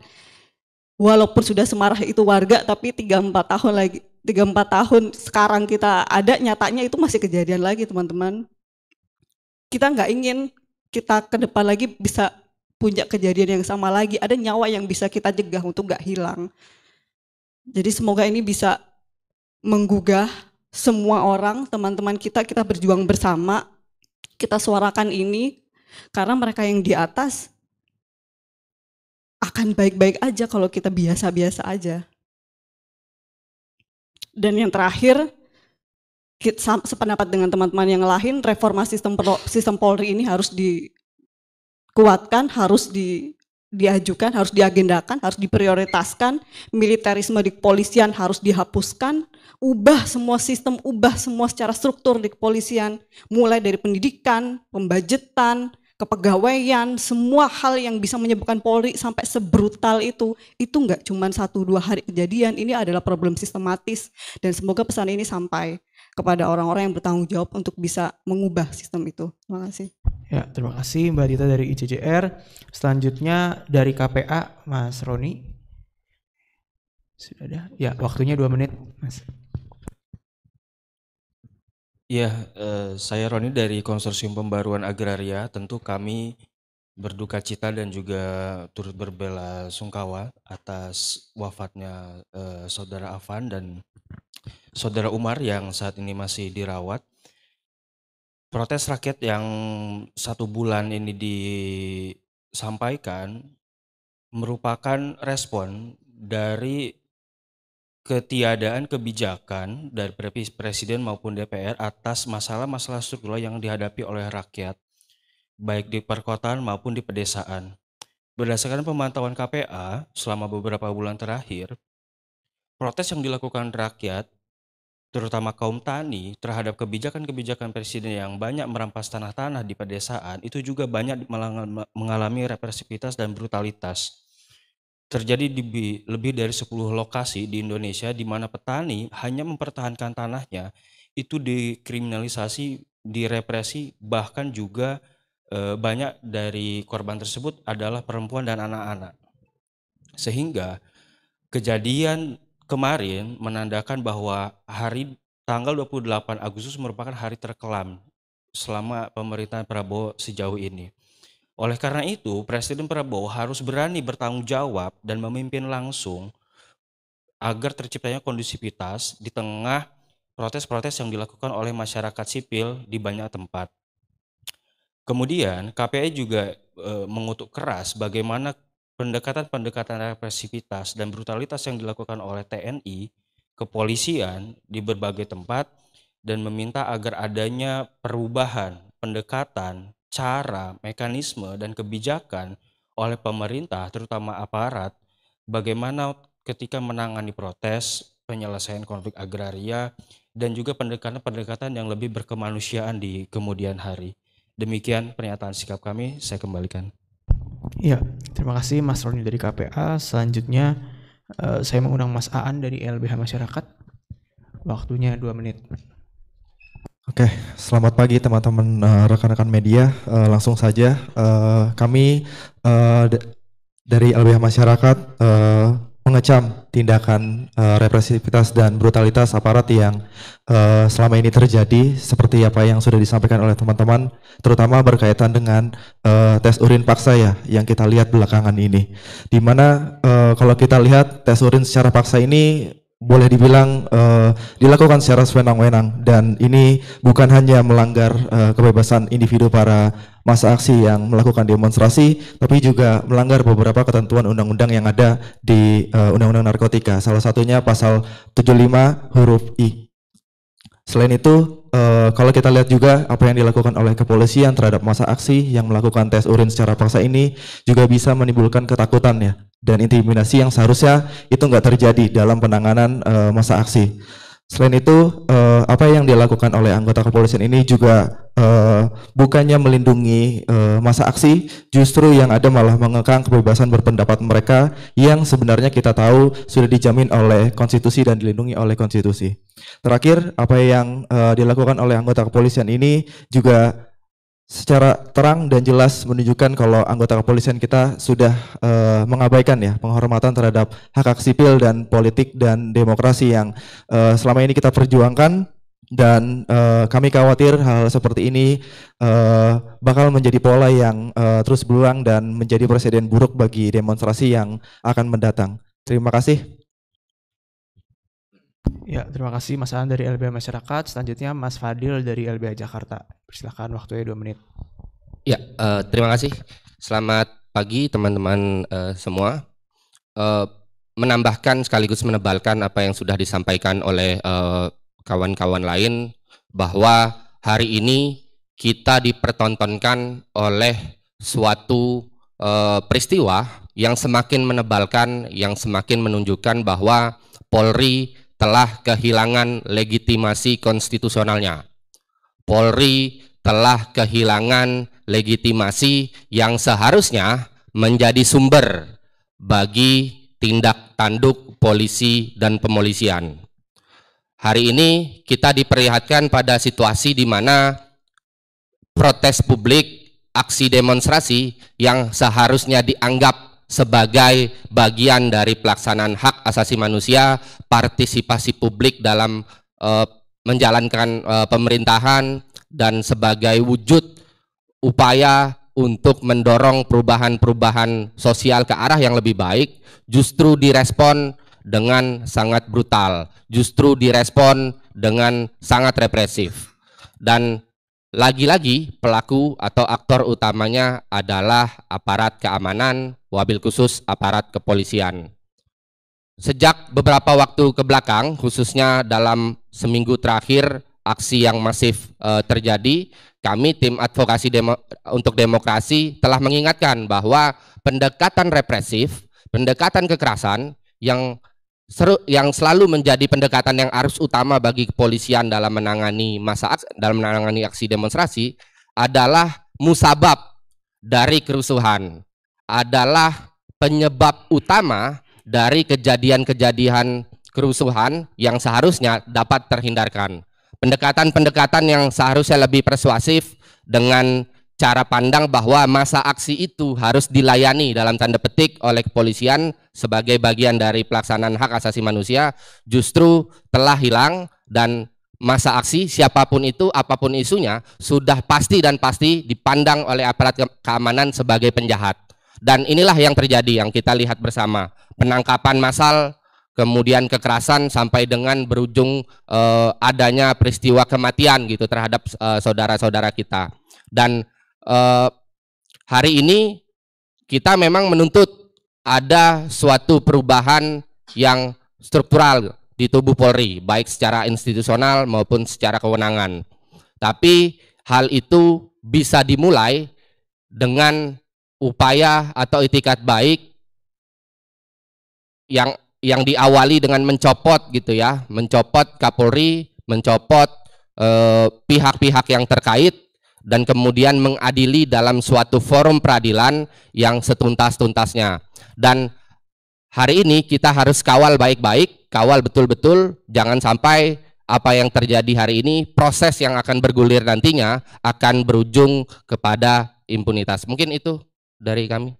[SPEAKER 16] Walaupun sudah semarah itu warga, tapi 3-4 tahun lagi, 3-4 tahun sekarang kita ada, nyatanya itu masih kejadian lagi teman-teman. Kita nggak ingin kita ke depan lagi bisa punya kejadian yang sama lagi. Ada nyawa yang bisa kita cegah untuk nggak hilang. Jadi semoga ini bisa menggugah semua orang, teman-teman kita berjuang bersama kita suarakan ini karena mereka yang di atas akan baik-baik aja kalau kita biasa-biasa aja. Dan yang terakhir, sependapat dengan teman-teman yang lain, reformasi sistem Polri ini harus dikuatkan, harus diajukan, harus diagendakan, harus diprioritaskan. Militerisme di kepolisian harus dihapuskan, ubah semua sistem, ubah semua secara struktur di kepolisian, mulai dari pendidikan, pembajetan, kepegawaian, semua hal yang bisa menyebabkan Polri sampai sebrutal itu nggak cuma 1-2 hari kejadian, ini adalah problem sistematis, dan semoga pesan ini sampai kepada orang-orang yang bertanggung jawab untuk bisa mengubah sistem itu. Terima kasih.
[SPEAKER 7] Ya, terima kasih Mbak Dita dari ICJR. Selanjutnya dari KPA, Mas Roni. Sudah ada? Ya, waktunya 2 menit, Mas.
[SPEAKER 2] Ya, saya Roni dari Konsorsium Pembaruan Agraria. Tentu kami berduka cita dan juga turut berbela sungkawa atas wafatnya Saudara Afan dan Saudara Umar yang saat ini masih dirawat. Protes rakyat yang 1 bulan ini disampaikan merupakan respon dari ketiadaan kebijakan dari Presiden maupun DPR atas masalah-masalah struktural yang dihadapi oleh rakyat, baik di perkotaan maupun di pedesaan. Berdasarkan pemantauan KPA selama beberapa bulan terakhir, protes yang dilakukan rakyat, terutama kaum tani, terhadap kebijakan-kebijakan Presiden yang banyak merampas tanah-tanah di pedesaan, itu juga banyak mengalami represivitas dan brutalitas. Terjadi di lebih dari 10 lokasi di Indonesia di mana petani hanya mempertahankan tanahnya itu dikriminalisasi, direpresi, bahkan juga banyak dari korban tersebut adalah perempuan dan anak-anak. Sehingga kejadian kemarin menandakan bahwa hari tanggal 28 Agustus merupakan hari terkelam selama pemerintahan Prabowo sejauh ini. Oleh karena itu, Presiden Prabowo harus berani bertanggung jawab dan memimpin langsung agar terciptanya kondusivitas di tengah protes-protes yang dilakukan oleh masyarakat sipil di banyak tempat. Kemudian, KPI juga mengutuk keras bagaimana pendekatan-pendekatan represivitas dan brutalitas yang dilakukan oleh TNI, kepolisian di berbagai tempat, dan meminta agar adanya perubahan pendekatan, cara, mekanisme, dan kebijakan oleh pemerintah, terutama aparat, bagaimana ketika menangani protes, penyelesaian konflik agraria, dan juga pendekatan-pendekatan yang lebih berkemanusiaan di kemudian hari. Demikian pernyataan sikap kami, saya kembalikan.
[SPEAKER 7] Ya, terima kasih Mas Roni dari KPA. Selanjutnya saya mengundang Mas Aan dari LBH Masyarakat. Waktunya 2 menit.
[SPEAKER 17] Oke, selamat pagi teman-teman rekan-rekan media. Langsung saja kami dari LBH Masyarakat mengecam tindakan represivitas dan brutalitas aparat yang selama ini terjadi seperti apa yang sudah disampaikan oleh teman-teman, terutama berkaitan dengan tes urin paksa ya yang kita lihat belakangan ini. Di mana kalau kita lihat tes urin secara paksa ini boleh dibilang dilakukan secara sewenang-wenang, dan ini bukan hanya melanggar kebebasan individu para massa aksi yang melakukan demonstrasi, tapi juga melanggar beberapa ketentuan undang-undang yang ada di Undang-Undang Narkotika, salah satunya pasal 75 huruf I. Selain itu, kalau kita lihat juga apa yang dilakukan oleh kepolisian terhadap massa aksi yang melakukan tes urin secara paksa ini juga bisa menimbulkan ketakutan ya, dan intimidasi yang seharusnya itu nggak terjadi dalam penanganan massa aksi. Selain itu, apa yang dilakukan oleh anggota kepolisian ini juga bukannya melindungi massa aksi, justru yang ada malah mengekang kebebasan berpendapat mereka yang sebenarnya kita tahu sudah dijamin oleh konstitusi dan dilindungi oleh konstitusi. Terakhir, apa yang dilakukan oleh anggota kepolisian ini juga secara terang dan jelas menunjukkan kalau anggota kepolisian kita sudah mengabaikan ya penghormatan terhadap hak-hak sipil dan politik dan demokrasi yang selama ini kita perjuangkan, dan kami khawatir hal seperti ini bakal menjadi pola yang terus berulang dan menjadi presiden buruk bagi demonstrasi yang akan mendatang. Terima kasih.
[SPEAKER 7] Ya, terima kasih Mas Aan dari LBH Masyarakat. Selanjutnya Mas Fadil dari LBH Jakarta. Persilakan, waktunya 2 menit.
[SPEAKER 18] Ya, terima kasih. Selamat pagi teman-teman semua. Menambahkan sekaligus menebalkan apa yang sudah disampaikan oleh kawan-kawan lain, bahwa hari ini kita dipertontonkan oleh suatu peristiwa yang semakin menebalkan, yang semakin menunjukkan bahwa Polri telah kehilangan legitimasi konstitusionalnya. Polri telah kehilangan legitimasi yang seharusnya menjadi sumber bagi tindak tanduk polisi dan pemolisian. Hari ini kita diperlihatkan pada situasi di mana protes publik, aksi demonstrasi yang seharusnya dianggap sebagai bagian dari pelaksanaan hak asasi manusia, partisipasi publik dalam menjalankan pemerintahan, dan sebagai wujud upaya untuk mendorong perubahan-perubahan sosial ke arah yang lebih baik, justru direspon dengan sangat brutal, justru direspon dengan sangat represif. Dan lagi-lagi pelaku atau aktor utamanya adalah aparat keamanan, wabil khusus aparat kepolisian. Sejak beberapa waktu ke belakang, khususnya dalam seminggu terakhir aksi yang masif terjadi, kami tim advokasi untuk demokrasi telah mengingatkan bahwa pendekatan represif, pendekatan kekerasan yang selalu menjadi pendekatan yang arus utama bagi kepolisian dalam menangani aksi demonstrasi adalah musabab dari kerusuhan, adalah penyebab utama dari kejadian-kejadian kerusuhan yang seharusnya dapat terhindarkan. Pendekatan-pendekatan yang seharusnya lebih persuasif dengan cara pandang bahwa masa aksi itu harus dilayani dalam tanda petik oleh kepolisian sebagai bagian dari pelaksanaan hak asasi manusia justru telah hilang, dan masa aksi siapapun itu, apapun isunya, sudah pasti dipandang oleh aparat keamanan sebagai penjahat. Dan inilah yang terjadi, yang kita lihat bersama, penangkapan massal, kemudian kekerasan sampai dengan berujung adanya peristiwa kematian gitu terhadap saudara-saudara kita. Dan hari ini kita memang menuntut ada suatu perubahan yang struktural di tubuh Polri, baik secara institusional maupun secara kewenangan. Tapi hal itu bisa dimulai dengan upaya atau itikat baik yang diawali dengan mencopot gitu ya, mencopot Kapolri, mencopot pihak-pihak yang terkait, dan kemudian mengadili dalam suatu forum peradilan yang setuntas-tuntasnya. Dan hari ini kita harus kawal baik-baik, kawal betul-betul, jangan sampai apa yang terjadi hari ini, proses yang akan bergulir nantinya akan berujung kepada impunitas. Mungkin itu dari kami.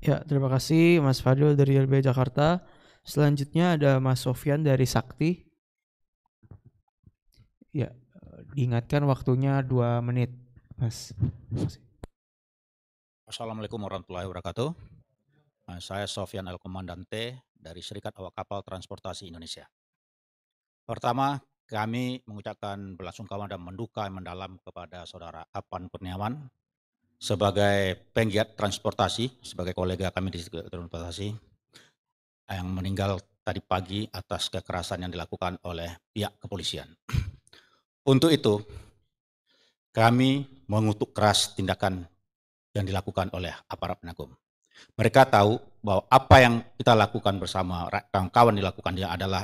[SPEAKER 7] Ya, terima kasih Mas Fadil dari LBH Jakarta. Selanjutnya ada Mas Sofyan dari Sakti. Ya, diingatkan waktunya 2 menit, Mas.
[SPEAKER 19] Assalamualaikum warahmatullahi wabarakatuh. Saya Sofyan El Komandante dari Serikat Awak Kapal Transportasi Indonesia. Pertama, kami mengucapkan belasungkawa dan menduka yang mendalam kepada Saudara Afan Kurniawan sebagai penggiat transportasi, sebagai kolega kami di transportasi, yang meninggal tadi pagi atas kekerasan yang dilakukan oleh pihak kepolisian. Untuk itu, kami mengutuk keras tindakan yang dilakukan oleh aparat penegak hukum. Mereka tahu bahwa apa yang kita lakukan bersama kawan-kawan dilakukan dia adalah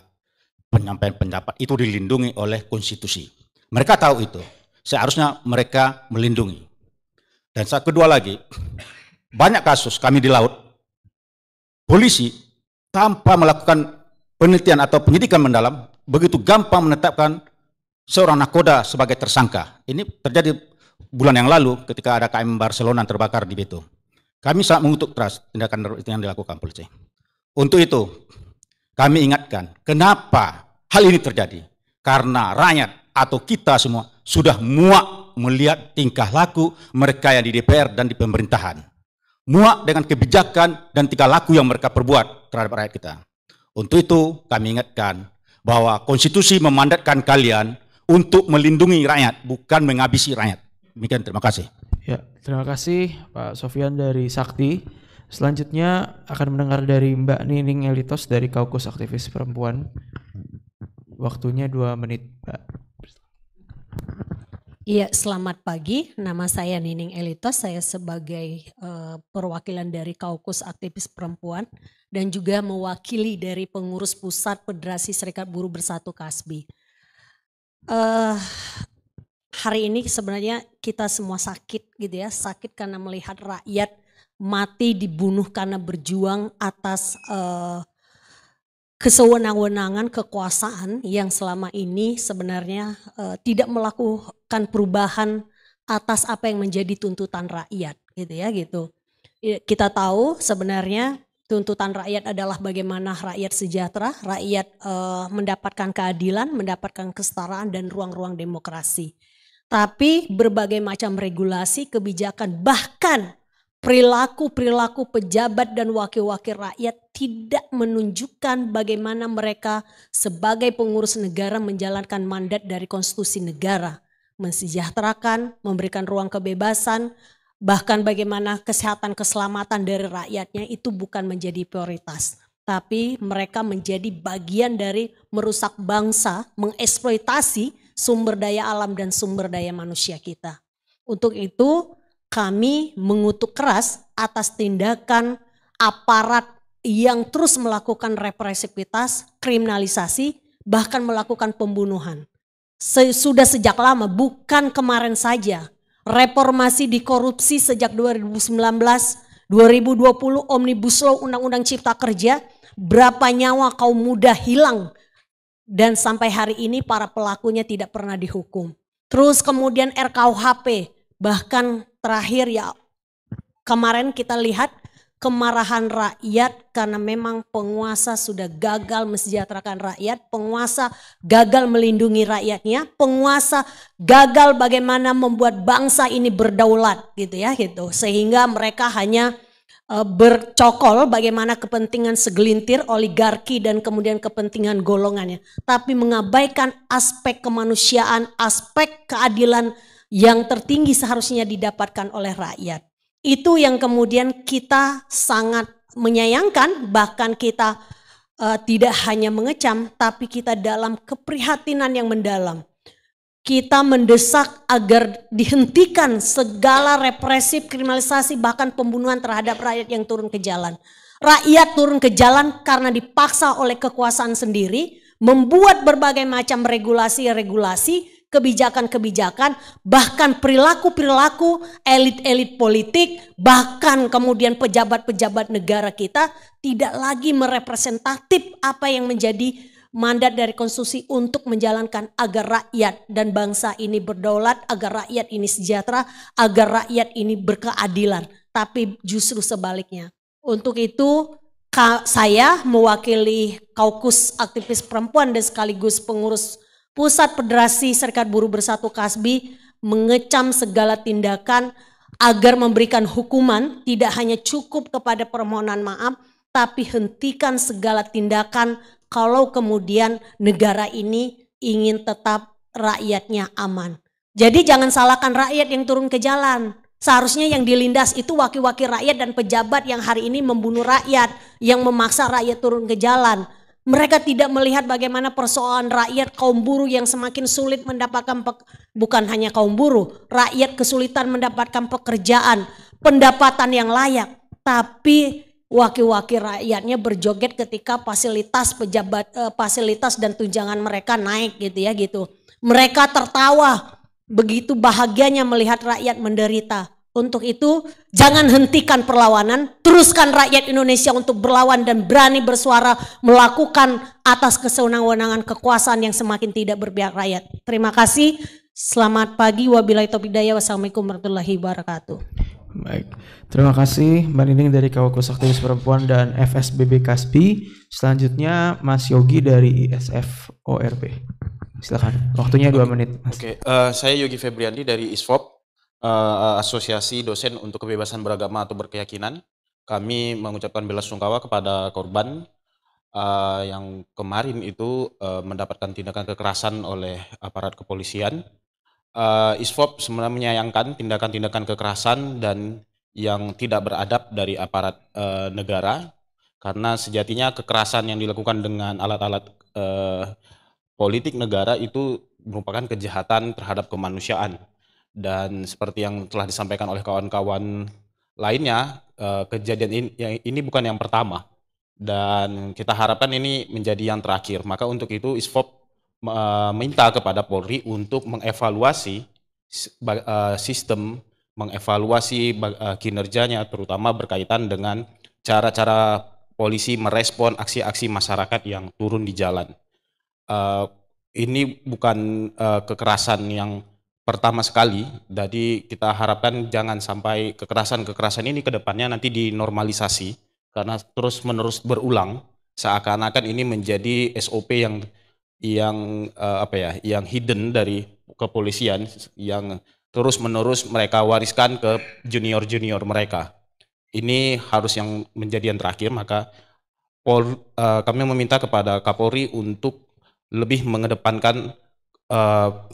[SPEAKER 19] penyampaian pendapat itu dilindungi oleh konstitusi. Mereka tahu itu, seharusnya mereka melindungi. Dan saat kedua lagi, banyak kasus kami di laut, polisi tanpa melakukan penelitian atau penyidikan mendalam, begitu gampang menetapkan seorang nakoda sebagai tersangka. Ini terjadi bulan yang lalu ketika ada KM Barcelona terbakar di Bitung. Kami sangat mengutuk keras tindakan itu yang dilakukan polisi. Untuk itu, kami ingatkan, kenapa hal ini terjadi? Karena rakyat atau kita semua sudah muak melihat tingkah laku mereka yang di DPR dan di pemerintahan. Muak dengan kebijakan dan tingkah laku yang mereka perbuat terhadap rakyat kita. Untuk itu kami ingatkan bahwa konstitusi memandatkan kalian untuk melindungi rakyat, bukan menghabisi rakyat. Demikian, terima kasih.
[SPEAKER 7] Ya, terima kasih Pak Sofian dari Sakti. Selanjutnya akan mendengar dari Mbak Nining Elitos dari Kaukus Aktivis Perempuan. Waktunya 2 menit, Mbak.
[SPEAKER 20] Iya, selamat pagi. Nama saya Nining Elitos. Saya sebagai perwakilan dari Kaukus Aktivis Perempuan dan juga mewakili dari pengurus pusat Federasi Serikat Buruh Bersatu KASBI. Hari ini sebenarnya kita semua sakit gitu ya, sakit karena melihat rakyat mati dibunuh karena berjuang atas kesewenang-wenangan kekuasaan yang selama ini sebenarnya tidak melakukan perubahan atas apa yang menjadi tuntutan rakyat gitu ya gitu. Kita tahu sebenarnya tuntutan rakyat adalah bagaimana rakyat sejahtera, rakyat mendapatkan keadilan, mendapatkan kesetaraan dan ruang-ruang demokrasi. Tapi berbagai macam regulasi, kebijakan, bahkan perilaku-perilaku pejabat dan wakil-wakil rakyat tidak menunjukkan bagaimana mereka sebagai pengurus negara menjalankan mandat dari konstitusi negara. Mensejahterakan, memberikan ruang kebebasan, bahkan bagaimana kesehatan keselamatan dari rakyatnya itu bukan menjadi prioritas. Tapi mereka menjadi bagian dari merusak bangsa, mengeksploitasi sumber daya alam dan sumber daya manusia kita. Untuk itu kami mengutuk keras atas tindakan aparat yang terus melakukan represivitas, kriminalisasi, bahkan melakukan pembunuhan. Sudah sejak lama, bukan kemarin saja. Reformasi di korupsi sejak 2019, 2020 Omnibus Law Undang-Undang Cipta Kerja, berapa nyawa kaum muda hilang. Dan sampai hari ini para pelakunya tidak pernah dihukum. Terus kemudian RKUHP, bahkan terakhir ya kemarin kita lihat kemarahan rakyat karena memang penguasa sudah gagal mesejahterakan rakyat, penguasa gagal melindungi rakyatnya, penguasa gagal bagaimana membuat bangsa ini berdaulat gitu ya gitu. Sehingga mereka hanya bercokol bagaimana kepentingan segelintir oligarki dan kemudian kepentingan golongannya. Tapi mengabaikan aspek kemanusiaan, aspek keadilan yang tertinggi seharusnya didapatkan oleh rakyat. Itu yang kemudian kita sangat menyayangkan, bahkan kita tidak hanya mengecam, tapi kita dalam keprihatinan yang mendalam. Kita mendesak agar dihentikan segala represif, kriminalisasi, bahkan pembunuhan terhadap rakyat yang turun ke jalan. Rakyat turun ke jalan karena dipaksa oleh kekuasaan sendiri, membuat berbagai macam regulasi-regulasi, kebijakan-kebijakan, bahkan perilaku-perilaku elit-elit politik, bahkan kemudian pejabat-pejabat negara kita tidak lagi merepresentatif apa yang menjadi mandat dari konstitusi untuk menjalankan agar rakyat dan bangsa ini berdaulat, agar rakyat ini sejahtera, agar rakyat ini berkeadilan. Tapi justru sebaliknya. Untuk itu saya mewakili Kaukus Aktivis Perempuan dan sekaligus pengurus Pusat Federasi Serikat Buruh Bersatu KASBI mengecam segala tindakan agar memberikan hukuman tidak hanya cukup kepada permohonan maaf, tapi hentikan segala tindakan kalau kemudian negara ini ingin tetap rakyatnya aman. Jadi jangan salahkan rakyat yang turun ke jalan. Seharusnya yang dilindas itu wakil-wakil rakyat dan pejabat yang hari ini membunuh rakyat, yang memaksa rakyat turun ke jalan. Mereka tidak melihat bagaimana persoalan rakyat kaum buruh yang semakin sulit mendapatkan, bukan hanya kaum buruh, rakyat kesulitan mendapatkan pekerjaan, pendapatan yang layak. Tapi wakil-wakil rakyatnya berjoget ketika fasilitas pejabat, fasilitas dan tunjangan mereka naik gitu ya gitu. Mereka tertawa begitu bahagianya melihat rakyat menderita. Untuk itu jangan hentikan perlawanan, teruskan rakyat Indonesia untuk berlawan dan berani bersuara melakukan atas kesewenang-wenangan kekuasaan yang semakin tidak berpihak rakyat. Terima kasih, selamat pagi, wabillahi taufiq hidayah, wassalamualaikum warahmatullahi wabarakatuh.
[SPEAKER 7] Baik, terima kasih Mbak Nining dari Kaukus Aktivis Perempuan dan FSBB KASBI. Selanjutnya Mas Yogi dari ISF ORP. Silakan, waktunya 2 menit.
[SPEAKER 21] Oke, saya Yogi Febriandi dari ISFOP. Asosiasi Dosen untuk Kebebasan Beragama atau Berkeyakinan. Kami mengucapkan bela sungkawa kepada korban yang kemarin itu mendapatkan tindakan kekerasan oleh aparat kepolisian. ISFOP sebenarnya menyayangkan tindakan-tindakan kekerasan dan yang tidak beradab dari aparat negara, karena sejatinya kekerasan yang dilakukan dengan alat-alat politik negara itu merupakan kejahatan terhadap kemanusiaan. Dan seperti yang telah disampaikan oleh kawan-kawan lainnya, kejadian ini bukan yang pertama. Dan kita harapkan ini menjadi yang terakhir. Maka untuk itu ISFOP meminta kepada Polri untuk mengevaluasi sistem, mengevaluasi kinerjanya, terutama berkaitan dengan cara-cara polisi merespon aksi-aksi masyarakat yang turun di jalan. Ini bukan kekerasan yang pertama sekali, jadi kita harapkan jangan sampai kekerasan-kekerasan ini ke depannya nanti dinormalisasi, karena terus-menerus berulang, seakan-akan ini menjadi SOP yang hidden dari kepolisian, yang terus-menerus mereka wariskan ke junior-junior mereka. Ini harus yang menjadi yang terakhir, maka kami meminta kepada Kapolri untuk lebih mengedepankan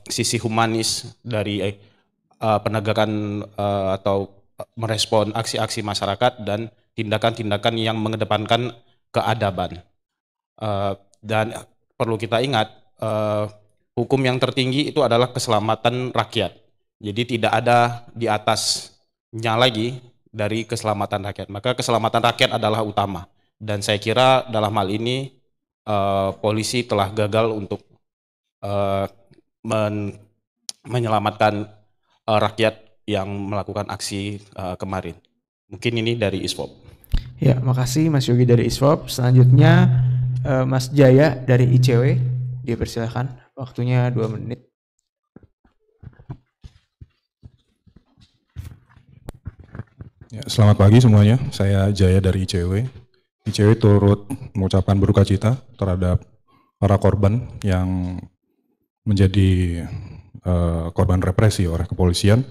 [SPEAKER 21] sisi humanis dari penegakan atau merespon aksi-aksi masyarakat dan tindakan-tindakan yang mengedepankan keadaban. Dan perlu kita ingat, hukum yang tertinggi itu adalah keselamatan rakyat. Jadi tidak ada di atasnya lagi dari keselamatan rakyat. Maka keselamatan rakyat adalah utama. Dan saya kira dalam hal ini polisi telah gagal untuk menyelamatkan rakyat yang melakukan aksi kemarin. Mungkin ini dari ISFOP.
[SPEAKER 7] Ya, makasih Mas Yogi dari ISFOP. Selanjutnya Mas Jaya dari ICW, dipersilakan. Waktunya 2 menit.
[SPEAKER 3] Ya, selamat pagi semuanya. Saya Jaya dari ICW. ICW turut mengucapkan berduka cita terhadap para korban yang menjadi korban represi oleh kepolisian.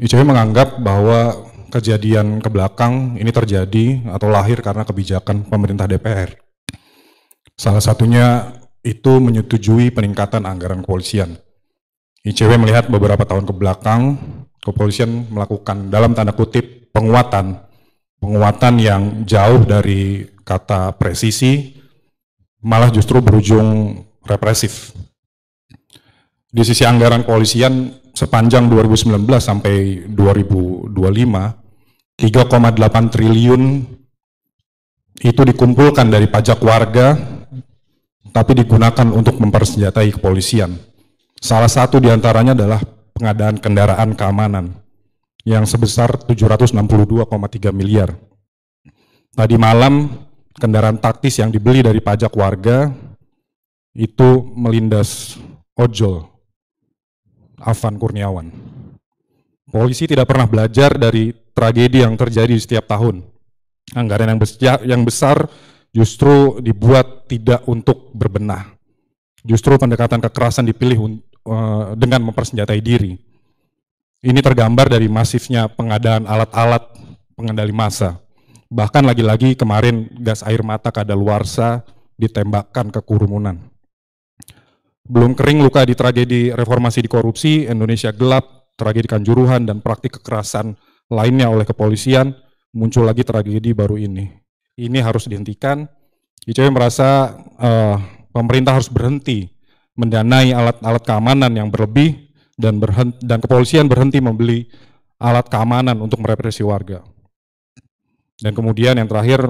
[SPEAKER 3] ICW menganggap bahwa kejadian ke belakang ini terjadi atau lahir karena kebijakan pemerintah DPR. Salah satunya itu menyetujui peningkatan anggaran kepolisian. ICW melihat beberapa tahun ke belakang kepolisian melakukan dalam tanda kutip penguatan yang jauh dari kata presisi, malah justru berujung represif. Di sisi anggaran kepolisian sepanjang 2019 sampai 2025, 3,8 triliun itu dikumpulkan dari pajak warga, tapi digunakan untuk mempersenjatai kepolisian. Salah satu diantaranya adalah pengadaan kendaraan keamanan yang sebesar 762,3 miliar. Tadi malam kendaraan taktis yang dibeli dari pajak warga itu melindas ojol Afan Kurniawan. Polisi tidak pernah belajar dari tragedi yang terjadi setiap tahun. Anggaran yang besar justru dibuat tidak untuk berbenah. Justru pendekatan kekerasan dipilih dengan mempersenjatai diri. Ini tergambar dari masifnya pengadaan alat-alat pengendali massa. Bahkan lagi-lagi kemarin gas air mata kadaluarsa ditembakkan ke kerumunan. Belum kering luka di tragedi reformasi di korupsi, Indonesia gelap, tragedi Kanjuruhan, dan praktik kekerasan lainnya oleh kepolisian, muncul lagi tragedi baru ini. Ini harus dihentikan. ICW merasa pemerintah harus berhenti mendanai alat-alat keamanan yang berlebih dan kepolisian berhenti membeli alat keamanan untuk merepresi warga. Dan kemudian yang terakhir,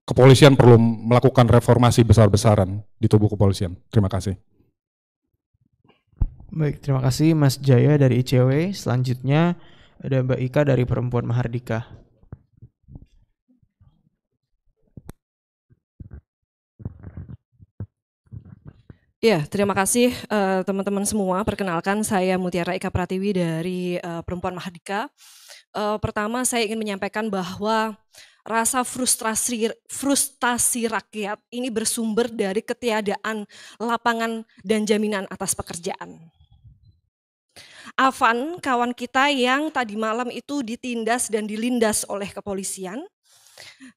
[SPEAKER 3] kepolisian perlu melakukan reformasi besar-besaran di tubuh kepolisian. Terima kasih.
[SPEAKER 7] Baik, terima kasih Mas Jaya dari ICW. Selanjutnya ada Mbak Ika dari Perempuan Mahardika.
[SPEAKER 22] Ya, terima kasih teman-teman semua. Perkenalkan, saya Mutiara Ika Pratiwi dari Perempuan Mahardika. Pertama, saya ingin menyampaikan bahwa rasa frustasi rakyat ini bersumber dari ketiadaan lapangan dan jaminan atas pekerjaan. Afan, kawan kita yang tadi malam itu ditindas dan dilindas oleh kepolisian,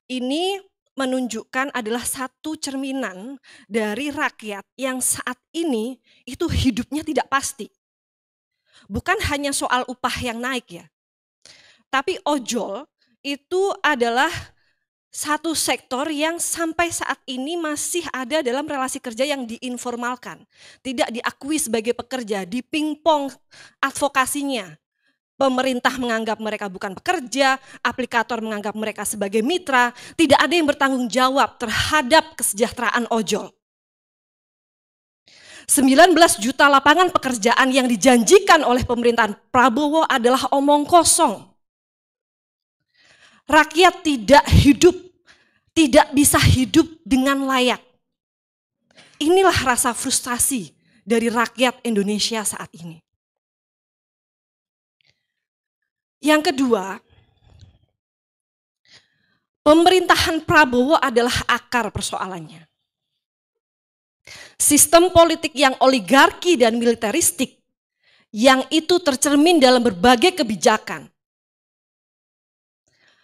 [SPEAKER 22] ini menunjukkan adalah satu cerminan dari rakyat yang saat ini itu hidupnya tidak pasti. Bukan hanya soal upah yang naik ya, tapi ojol itu adalah satu sektor yang sampai saat ini masih ada dalam relasi kerja yang diinformalkan. Tidak diakui sebagai pekerja, dipingpong advokasinya. Pemerintah menganggap mereka bukan pekerja, aplikator menganggap mereka sebagai mitra, tidak ada yang bertanggung jawab terhadap kesejahteraan ojol. 19 juta lapangan pekerjaan yang dijanjikan oleh pemerintahan Prabowo adalah omong kosong. Rakyat tidak bisa hidup dengan layak. Inilah rasa frustasi dari rakyat Indonesia saat ini. Yang kedua, pemerintahan Prabowo adalah akar persoalannya. Sistem politik yang oligarki dan militeristik yang itu tercermin dalam berbagai kebijakan.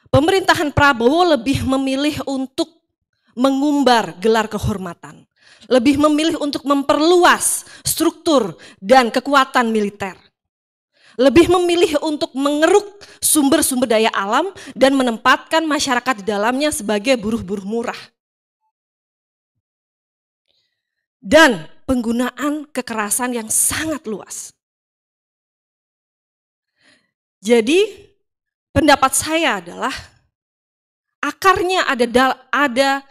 [SPEAKER 22] Pemerintahan Prabowo lebih memilih untuk mengumbar gelar kehormatan, lebih memilih untuk memperluas struktur dan kekuatan militer, lebih memilih untuk mengeruk sumber-sumber daya alam dan menempatkan masyarakat di dalamnya sebagai buruh-buruh murah. Dan penggunaan kekerasan yang sangat luas. Jadi pendapat saya adalah akarnya ada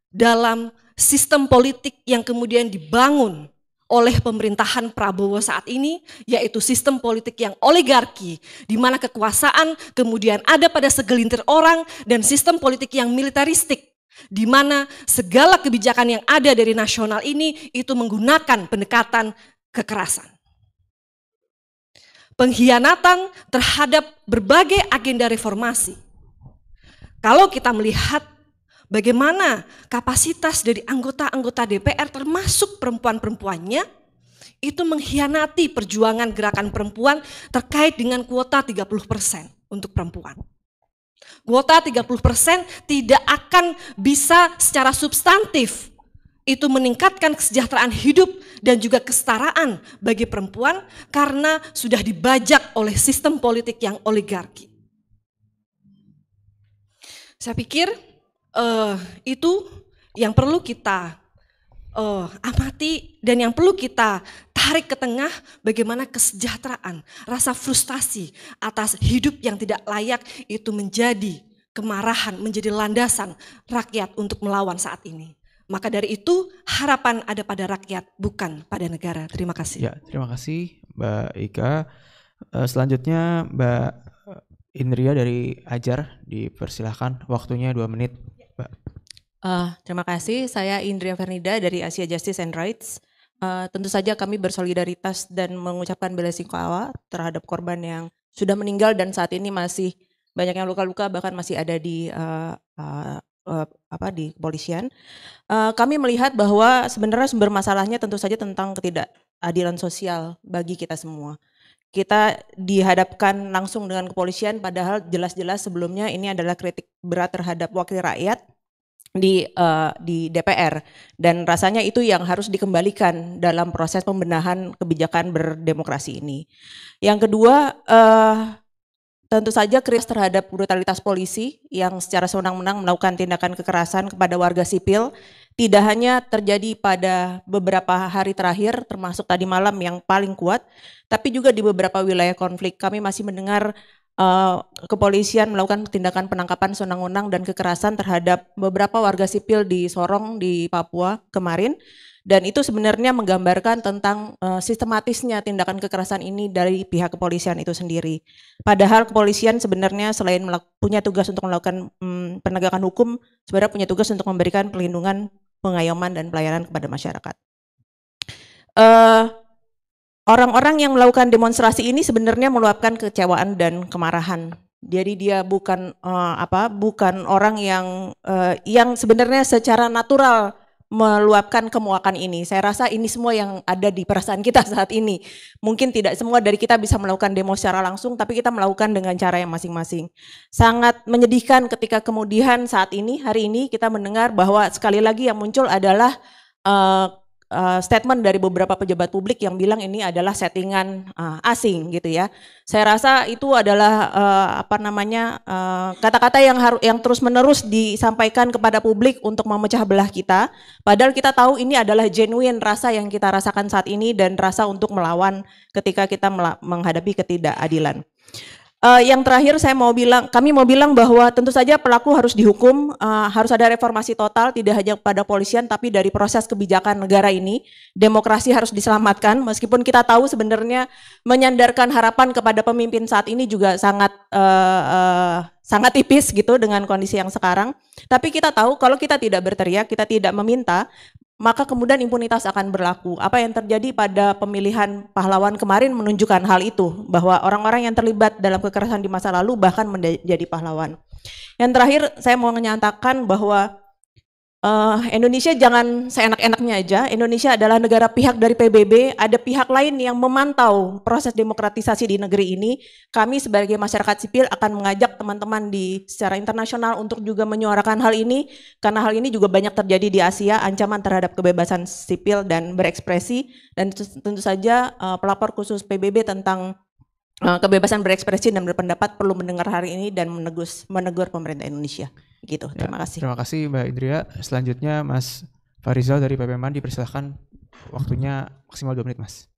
[SPEAKER 22] dalam sistem politik yang kemudian dibangun oleh pemerintahan Prabowo saat ini, yaitu sistem politik yang oligarki, di mana kekuasaan kemudian ada pada segelintir orang, dan sistem politik yang militeristik, di mana segala kebijakan yang ada dari nasional ini itu menggunakan pendekatan kekerasan. Pengkhianatan terhadap berbagai agenda reformasi. Kalau kita melihat bagaimana kapasitas dari anggota-anggota DPR termasuk perempuan-perempuannya, itu mengkhianati perjuangan gerakan perempuan terkait dengan kuota 30% untuk perempuan. Kuota 30% tidak akan bisa secara substantif itu meningkatkan kesejahteraan hidup dan juga kesetaraan bagi perempuan karena sudah dibajak oleh sistem politik yang oligarki. Saya pikir itu yang perlu kita amati dan yang perlu kita tarik ke tengah, bagaimana kesejahteraan, rasa frustasi atas hidup yang tidak layak itu menjadi kemarahan, menjadi landasan rakyat untuk melawan saat ini. Maka dari itu harapan ada pada rakyat, bukan pada negara. Terima kasih.
[SPEAKER 7] Ya, terima kasih Mbak Ika. Selanjutnya Mbak Indria dari Ajar, dipersilahkan waktunya 2 menit. Mbak.
[SPEAKER 4] Terima kasih, saya Indria Fernida dari Asia Justice and Rights. Tentu saja kami bersolidaritas dan mengucapkan belasungkawa terhadap korban yang sudah meninggal dan saat ini masih banyak yang luka-luka, bahkan masih ada di di kepolisian. Kami melihat bahwa sebenarnya sumber masalahnya tentu saja tentang ketidakadilan sosial bagi kita semua. Kita dihadapkan langsung dengan kepolisian, padahal jelas-jelas sebelumnya ini adalah kritik berat terhadap wakil rakyat di DPR, dan rasanya itu yang harus dikembalikan dalam proses pembenahan kebijakan berdemokrasi ini. Yang kedua, tentu saja kritis terhadap brutalitas polisi yang secara sewenang-wenang melakukan tindakan kekerasan kepada warga sipil, tidak hanya terjadi pada beberapa hari terakhir, termasuk tadi malam yang paling kuat, tapi juga di beberapa wilayah konflik. Kami masih mendengar kepolisian melakukan tindakan penangkapan sewenang-wenang dan kekerasan terhadap beberapa warga sipil di Sorong di Papua kemarin, dan itu sebenarnya menggambarkan tentang sistematisnya tindakan kekerasan ini dari pihak kepolisian itu sendiri. Padahal kepolisian sebenarnya selain punya tugas untuk melakukan penegakan hukum, sebenarnya punya tugas untuk memberikan perlindungan, pengayoman dan pelayanan kepada masyarakat. Orang-orang yang melakukan demonstrasi ini sebenarnya meluapkan kekecewaan dan kemarahan. Jadi dia bukan bukan orang yang sebenarnya secara natural meluapkan kemuakan ini. Saya rasa ini semua yang ada di perasaan kita saat ini. Mungkin tidak semua dari kita bisa melakukan demo secara langsung, tapi kita melakukan dengan cara yang masing-masing. Sangat menyedihkan ketika kemudian saat ini, hari ini kita mendengar bahwa sekali lagi yang muncul adalah statement dari beberapa pejabat publik yang bilang ini adalah settingan asing gitu ya. Saya rasa itu adalah kata-kata yang terus-menerus disampaikan kepada publik untuk memecah belah kita. Padahal kita tahu ini adalah genuine rasa yang kita rasakan saat ini dan rasa untuk melawan ketika kita menghadapi ketidakadilan. Yang terakhir kami mau bilang bahwa tentu saja pelaku harus dihukum, harus ada reformasi total tidak hanya pada polisian tapi dari proses kebijakan negara ini. Demokrasi harus diselamatkan meskipun kita tahu sebenarnya menyandarkan harapan kepada pemimpin saat ini juga sangat tipis gitu dengan kondisi yang sekarang. Tapi kita tahu kalau kita tidak berteriak, kita tidak meminta, maka kemudian impunitas akan berlaku. Apa yang terjadi pada pemilihan pahlawan kemarin menunjukkan hal itu, bahwa orang-orang yang terlibat dalam kekerasan di masa lalu bahkan menjadi pahlawan. Yang terakhir saya mau menyatakan bahwa Indonesia jangan seenak-enaknya aja. Indonesia adalah negara pihak dari PBB, ada pihak lain yang memantau proses demokratisasi di negeri ini. Kami sebagai masyarakat sipil akan mengajak teman-teman secara internasional untuk juga menyuarakan hal ini, karena hal ini juga banyak terjadi di Asia, ancaman terhadap kebebasan sipil dan berekspresi, dan tentu saja pelapor khusus PBB tentang kebebasan berekspresi dan berpendapat perlu mendengar hari ini dan menegur pemerintah Indonesia. Gitu. Terima kasih.
[SPEAKER 7] Terima kasih Mbak Indria. Selanjutnya Mas Farizal dari PPMan, dipersilakan, waktunya maksimal 2 menit Mas.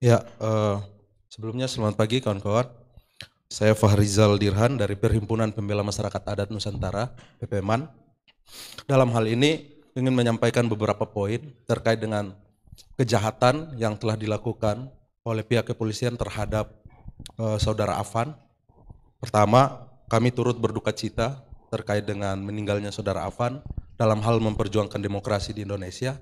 [SPEAKER 1] Ya, sebelumnya selamat pagi kawan-kawan. Saya Farizal Dirhan dari Perhimpunan Pembela Masyarakat Adat Nusantara, PPMan. Dalam hal ini ingin menyampaikan beberapa poin terkait dengan kejahatan yang telah dilakukan oleh pihak kepolisian terhadap saudara Afan. Pertama, kami turut berduka cita terkait dengan meninggalnya saudara Afan dalam hal memperjuangkan demokrasi di Indonesia.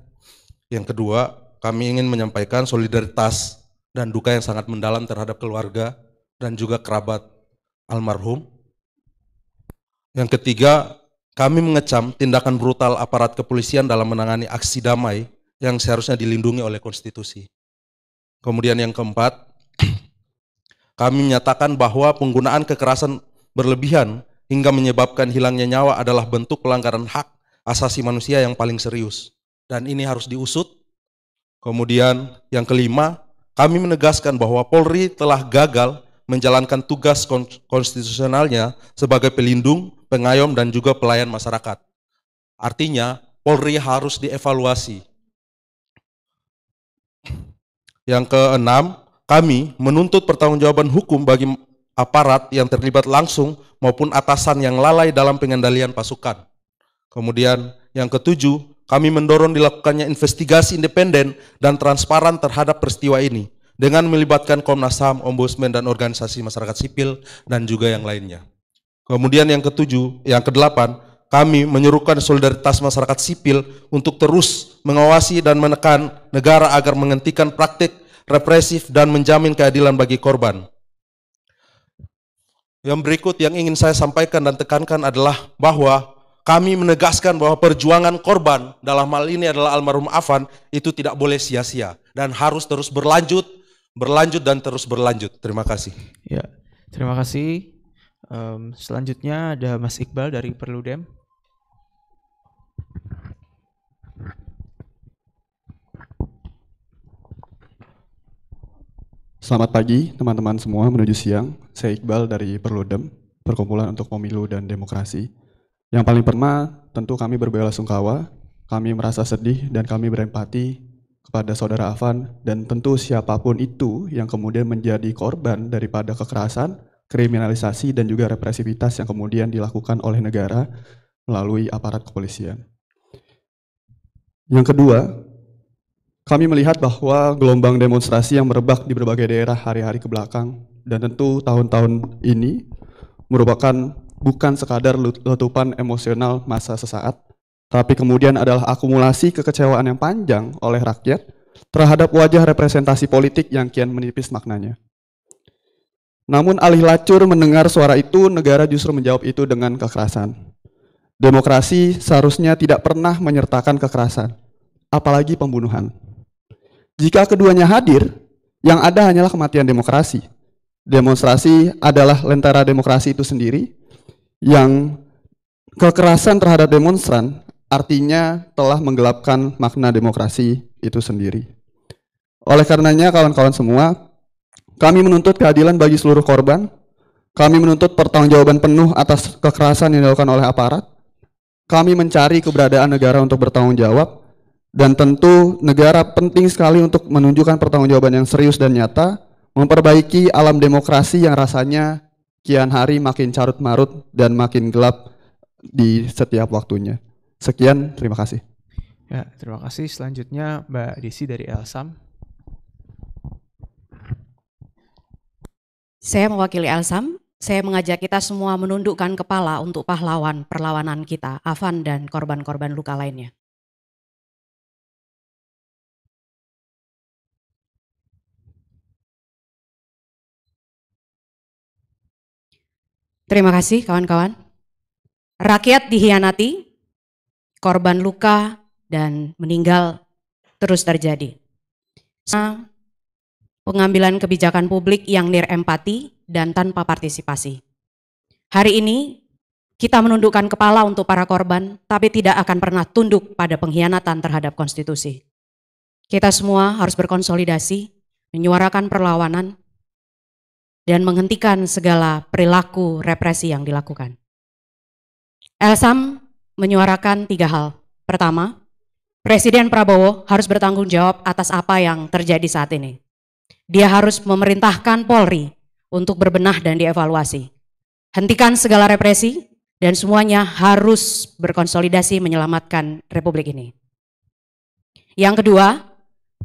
[SPEAKER 1] Yang kedua, kami ingin menyampaikan solidaritas dan duka yang sangat mendalam terhadap keluarga dan juga kerabat almarhum. Yang ketiga, kami mengecam tindakan brutal aparat kepolisian dalam menangani aksi damai yang seharusnya dilindungi oleh konstitusi. Kemudian yang keempat, kami menyatakan bahwa penggunaan kekerasan berlebihan hingga menyebabkan hilangnya nyawa adalah bentuk pelanggaran hak asasi manusia yang paling serius. Dan ini harus diusut. Kemudian yang kelima, kami menegaskan bahwa Polri telah gagal menjalankan tugas konstitusionalnya sebagai pelindung, pengayom, dan juga pelayan masyarakat. Artinya, Polri harus dievaluasi. Yang keenam, kami menuntut pertanggungjawaban hukum bagi aparat yang terlibat langsung maupun atasan yang lalai dalam pengendalian pasukan. Kemudian yang ketujuh, kami mendorong dilakukannya investigasi independen dan transparan terhadap peristiwa ini dengan melibatkan Komnas HAM, Ombudsman, dan organisasi masyarakat sipil dan juga yang lainnya. Kemudian yang kedelapan, kami menyerukan solidaritas masyarakat sipil untuk terus mengawasi dan menekan negara agar menghentikan praktik represif dan menjamin keadilan bagi korban. Yang berikut yang ingin saya sampaikan dan tekankan adalah bahwa kami menegaskan bahwa perjuangan korban dalam hal ini adalah almarhum Afan itu tidak boleh sia-sia dan harus terus berlanjut dan terus berlanjut. Terima kasih.
[SPEAKER 7] Ya, terima kasih. Selanjutnya ada Mas Iqbal dari Perludem.
[SPEAKER 5] Selamat pagi teman-teman semua menuju siang. Saya Iqbal dari Perludem, Perkumpulan untuk Pemilu dan Demokrasi. Yang paling pertama tentu kami berbelasungkawa, kami merasa sedih dan kami berempati kepada saudara Afan dan tentu siapapun itu yang kemudian menjadi korban daripada kekerasan, kriminalisasi dan juga represivitas yang kemudian dilakukan oleh negara melalui aparat kepolisian. Yang kedua, kami melihat bahwa gelombang demonstrasi yang merebak di berbagai daerah hari-hari ke belakang dan tentu tahun-tahun ini merupakan bukan sekadar letupan emosional masa sesaat, tapi kemudian adalah akumulasi kekecewaan yang panjang oleh rakyat terhadap wajah representasi politik yang kian menipis maknanya. Namun alih lacur mendengar suara itu, negara justru menjawab itu dengan kekerasan. Demokrasi seharusnya tidak pernah menyertakan kekerasan, apalagi pembunuhan. Jika keduanya hadir, yang ada hanyalah kematian demokrasi. Demonstrasi adalah lentera demokrasi itu sendiri, yang kekerasan terhadap demonstran artinya telah menggelapkan makna demokrasi itu sendiri. Oleh karenanya kawan-kawan semua, kami menuntut keadilan bagi seluruh korban, kami menuntut pertanggungjawaban penuh atas kekerasan yang dilakukan oleh aparat, kami mencari keberadaan negara untuk bertanggung jawab, dan tentu negara penting sekali untuk menunjukkan pertanggungjawaban yang serius dan nyata, memperbaiki alam demokrasi yang rasanya kian hari makin carut marut dan makin gelap di setiap waktunya. Sekian, terima kasih.
[SPEAKER 7] Ya, terima kasih. Selanjutnya Mbak Desi dari Elsam.
[SPEAKER 6] Saya mewakili Elsam. Saya mengajak kita semua menundukkan kepala untuk pahlawan perlawanan kita, Afan dan korban-korban luka lainnya. Terima kasih kawan-kawan. Rakyat dihianati, korban luka dan meninggal terus terjadi. Pengambilan kebijakan publik yang nirempati dan tanpa partisipasi. Hari ini kita menundukkan kepala untuk para korban, tapi tidak akan pernah tunduk pada pengkhianatan terhadap konstitusi. Kita semua harus berkonsolidasi, menyuarakan perlawanan, dan menghentikan segala perilaku represi yang dilakukan. Elsam menyuarakan 3 hal. Pertama, Presiden Prabowo harus bertanggung jawab atas apa yang terjadi saat ini. Dia harus memerintahkan Polri untuk berbenah dan dievaluasi. Hentikan segala represi dan semuanya harus berkonsolidasi menyelamatkan Republik ini. Yang kedua,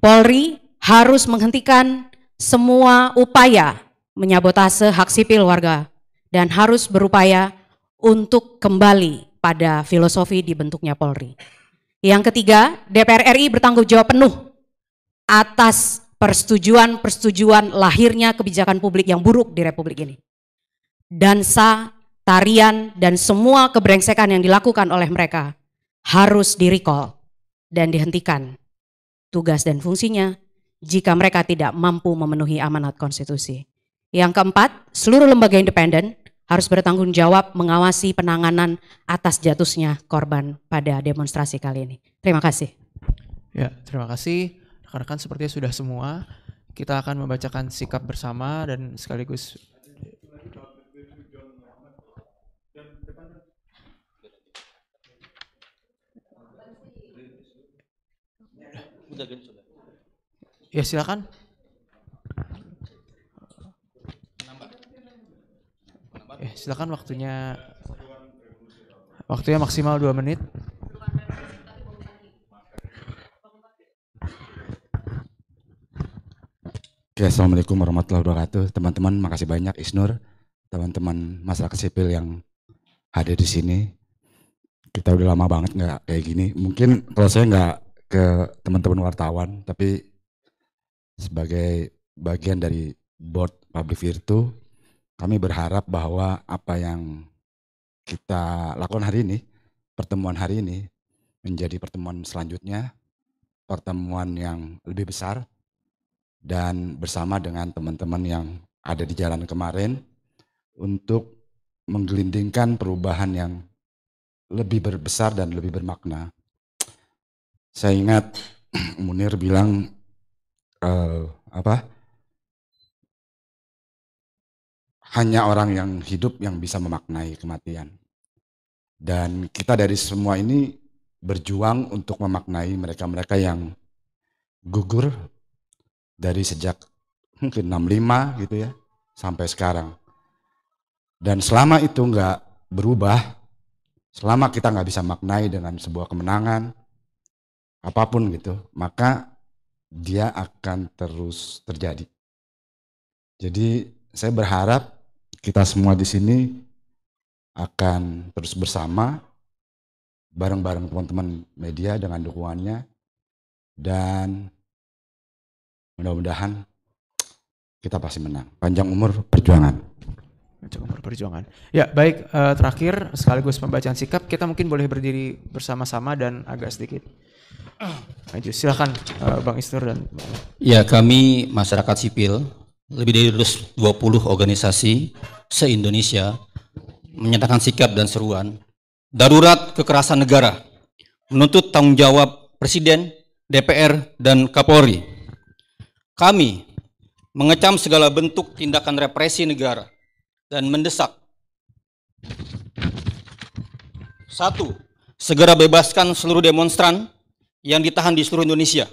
[SPEAKER 6] Polri harus menghentikan semua upaya menyabotase hak sipil warga dan harus berupaya untuk kembali pada filosofi dibentuknya Polri. Yang ketiga, DPR RI bertanggung jawab penuh atas persetujuan lahirnya kebijakan publik yang buruk di Republik ini. Dansa, tarian, dan semua kebrengsekan yang dilakukan oleh mereka harus di-recall dan dihentikan tugas dan fungsinya jika mereka tidak mampu memenuhi amanat konstitusi. Yang keempat, seluruh lembaga independen harus bertanggung jawab mengawasi penanganan atas jatuhnya korban pada demonstrasi kali ini. Terima kasih.
[SPEAKER 7] Ya, terima kasih. Rekan-rekan sepertinya sudah semua. Kita akan membacakan sikap bersama dan sekaligus ya silakan. Ya, silakan waktunya maksimal 2 menit.
[SPEAKER 8] Oke, assalamualaikum warahmatullahi wabarakatuh. Teman-teman, makasih banyak Isnur, teman-teman masyarakat sipil yang hadir di sini. Kita udah lama banget nggak kayak gini. Mungkin kalau saya nggak ke teman-teman wartawan, tapi sebagai bagian dari board Public Virtu, kami berharap bahwa apa yang kita lakukan hari ini, pertemuan hari ini, menjadi pertemuan selanjutnya, pertemuan yang lebih besar, dan bersama dengan teman-teman yang ada di jalan kemarin untuk menggelindingkan perubahan yang lebih besar dan lebih bermakna. Saya ingat Munir bilang hanya orang yang hidup yang bisa memaknai kematian. Dan kita dari semua ini berjuang untuk memaknai mereka-mereka yang gugur dari sejak mungkin 65 gitu ya, sampai sekarang. Dan selama itu nggak berubah, selama kita nggak bisa maknai dengan sebuah kemenangan, apapun gitu, maka dia akan terus terjadi. Jadi saya berharap kita semua di sini akan terus bersama, bareng-bareng teman-teman media dengan dukungannya, dan mudah-mudahan kita pasti menang. Panjang umur perjuangan.
[SPEAKER 7] Partai Umur Perjuangan. Ya baik, terakhir sekaligus pembacaan sikap, kita mungkin boleh berdiri bersama-sama dan agak sedikit maju. Silakan Bang Isnur dan
[SPEAKER 2] Ya, kami masyarakat sipil, lebih dari 20 organisasi se-Indonesia menyatakan sikap dan seruan darurat kekerasan negara, menuntut tanggung jawab Presiden, DPR, dan Kapolri. Kami mengecam segala bentuk tindakan represi negara dan mendesak 1. Segera bebaskan seluruh demonstran yang ditahan di seluruh Indonesia.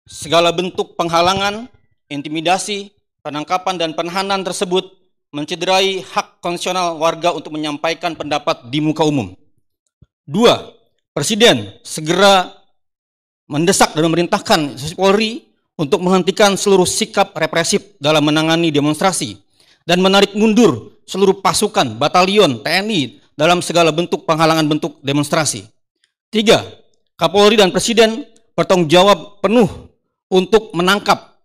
[SPEAKER 2] Segala bentuk penghalangan, intimidasi, penangkapan dan penahanan tersebut mencederai hak konstitusional warga untuk menyampaikan pendapat di muka umum. 2. Presiden segera mendesak dan memerintahkan Polri untuk menghentikan seluruh sikap represif dalam menangani demonstrasi dan menarik mundur seluruh pasukan, batalion, TNI dalam segala bentuk penghalangan bentuk demonstrasi. 3. Kapolri dan Presiden bertanggung jawab penuh untuk menangkap,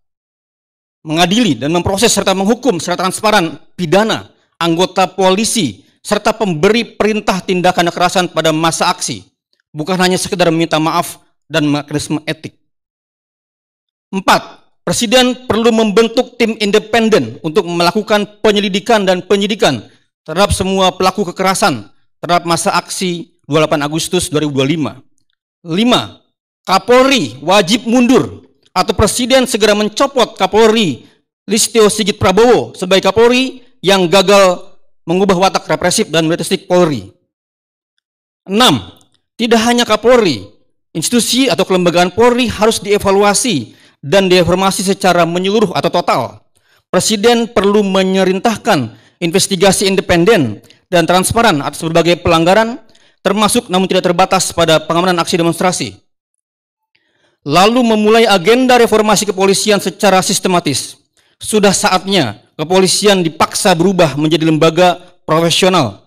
[SPEAKER 2] mengadili dan memproses serta menghukum secara transparan pidana anggota polisi serta pemberi perintah tindakan kekerasan pada masa aksi, bukan hanya sekedar meminta maaf dan mekanisme etik. 4. Presiden perlu membentuk tim independen untuk melakukan penyelidikan dan penyidikan terhadap semua pelaku kekerasan terhadap masa aksi 28 Agustus 2025. 5. Kapolri wajib mundur atau Presiden segera mencopot Kapolri Listio Sigit Prabowo sebagai Kapolri yang gagal mengubah watak represif dan militeristik Polri. 6. Tidak hanya Kapolri, institusi atau kelembagaan Polri harus dievaluasi dan direformasi secara menyeluruh atau total. Presiden perlu memerintahkan investigasi independen dan transparan atas berbagai pelanggaran, termasuk namun tidak terbatas pada pengamanan aksi demonstrasi. Lalu memulai agenda reformasi kepolisian secara sistematis. Sudah saatnya kepolisian dipaksa berubah menjadi lembaga profesional,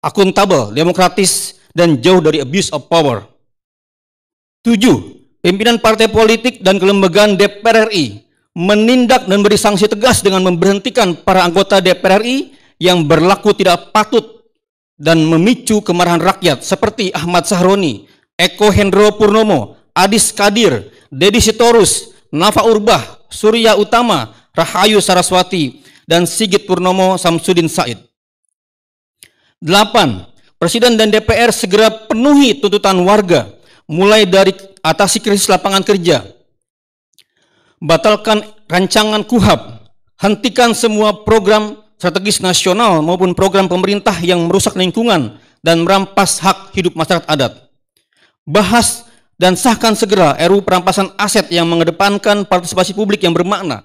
[SPEAKER 2] akuntabel, demokratis, dan jauh dari abuse of power. 7. Pimpinan partai politik dan kelembagaan DPR RI menindak dan beri sanksi tegas dengan memberhentikan para anggota DPR RI yang berlaku tidak patut dan memicu kemarahan rakyat seperti Ahmad Sahroni, Eko Hendro Purnomo, Adis Kadir, Dedi Sitorus, Nafa Urbah, Surya Utama, Rahayu Saraswati, dan Sigit Purnomo Samsudin Said. 8. Presiden dan DPR segera penuhi tuntutan warga, mulai dari atasi krisis lapangan kerja, batalkan rancangan KUHAP, hentikan semua program strategis nasional maupun program pemerintah yang merusak lingkungan dan merampas hak hidup masyarakat adat. Bahas dan sahkan segera RUU perampasan aset yang mengedepankan partisipasi publik yang bermakna.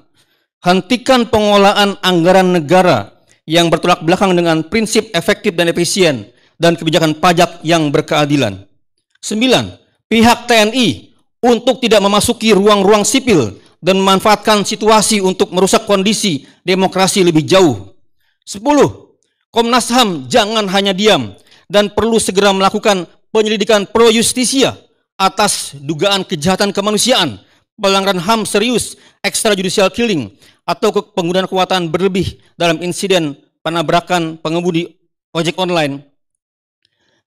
[SPEAKER 2] Hentikan pengolahan anggaran negara yang bertolak belakang dengan prinsip efektif dan efisien dan kebijakan pajak yang berkeadilan. 9. Pihak TNI untuk tidak memasuki ruang-ruang sipil dan memanfaatkan situasi untuk merusak kondisi demokrasi lebih jauh. 10. Komnas HAM jangan hanya diam dan perlu segera melakukan penyelidikan pro justisia atas dugaan kejahatan kemanusiaan, pelanggaran HAM serius, extrajudicial killing, atau penggunaan kekuatan berlebih dalam insiden penabrakan pengemudi ojek online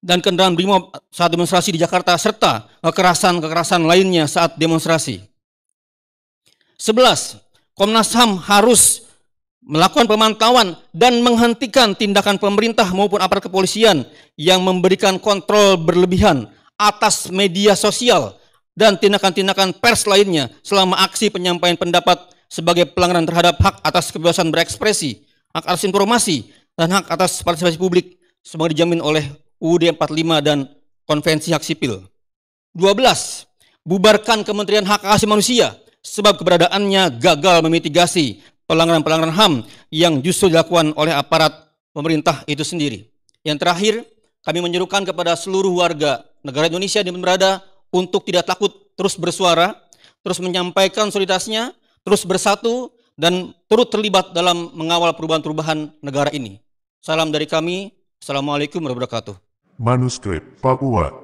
[SPEAKER 2] dan kendaraan BRIMOB saat demonstrasi di Jakarta, serta kekerasan-kekerasan lainnya saat demonstrasi. 11. Komnas HAM harus melakukan pemantauan dan menghentikan tindakan pemerintah maupun aparat kepolisian yang memberikan kontrol berlebihan atas media sosial dan tindakan-tindakan pers lainnya selama aksi penyampaian pendapat sebagai pelanggaran terhadap hak atas kebebasan berekspresi, hak atas informasi, dan hak atas partisipasi publik sebagai dijamin oleh UUD 45 dan Konvensi Hak Sipil. 12. Bubarkan Kementerian Hak Asasi Manusia sebab keberadaannya gagal memitigasi pelanggaran-pelanggaran HAM yang justru dilakukan oleh aparat pemerintah itu sendiri. Yang terakhir, kami menyerukan kepada seluruh warga negara Indonesia di mana berada untuk tidak takut terus bersuara, terus menyampaikan solidaritasnya, terus bersatu, dan turut terlibat dalam mengawal perubahan-perubahan negara ini. Salam dari kami. Assalamualaikum warahmatullahi wabarakatuh.
[SPEAKER 9] Manuskrip Papua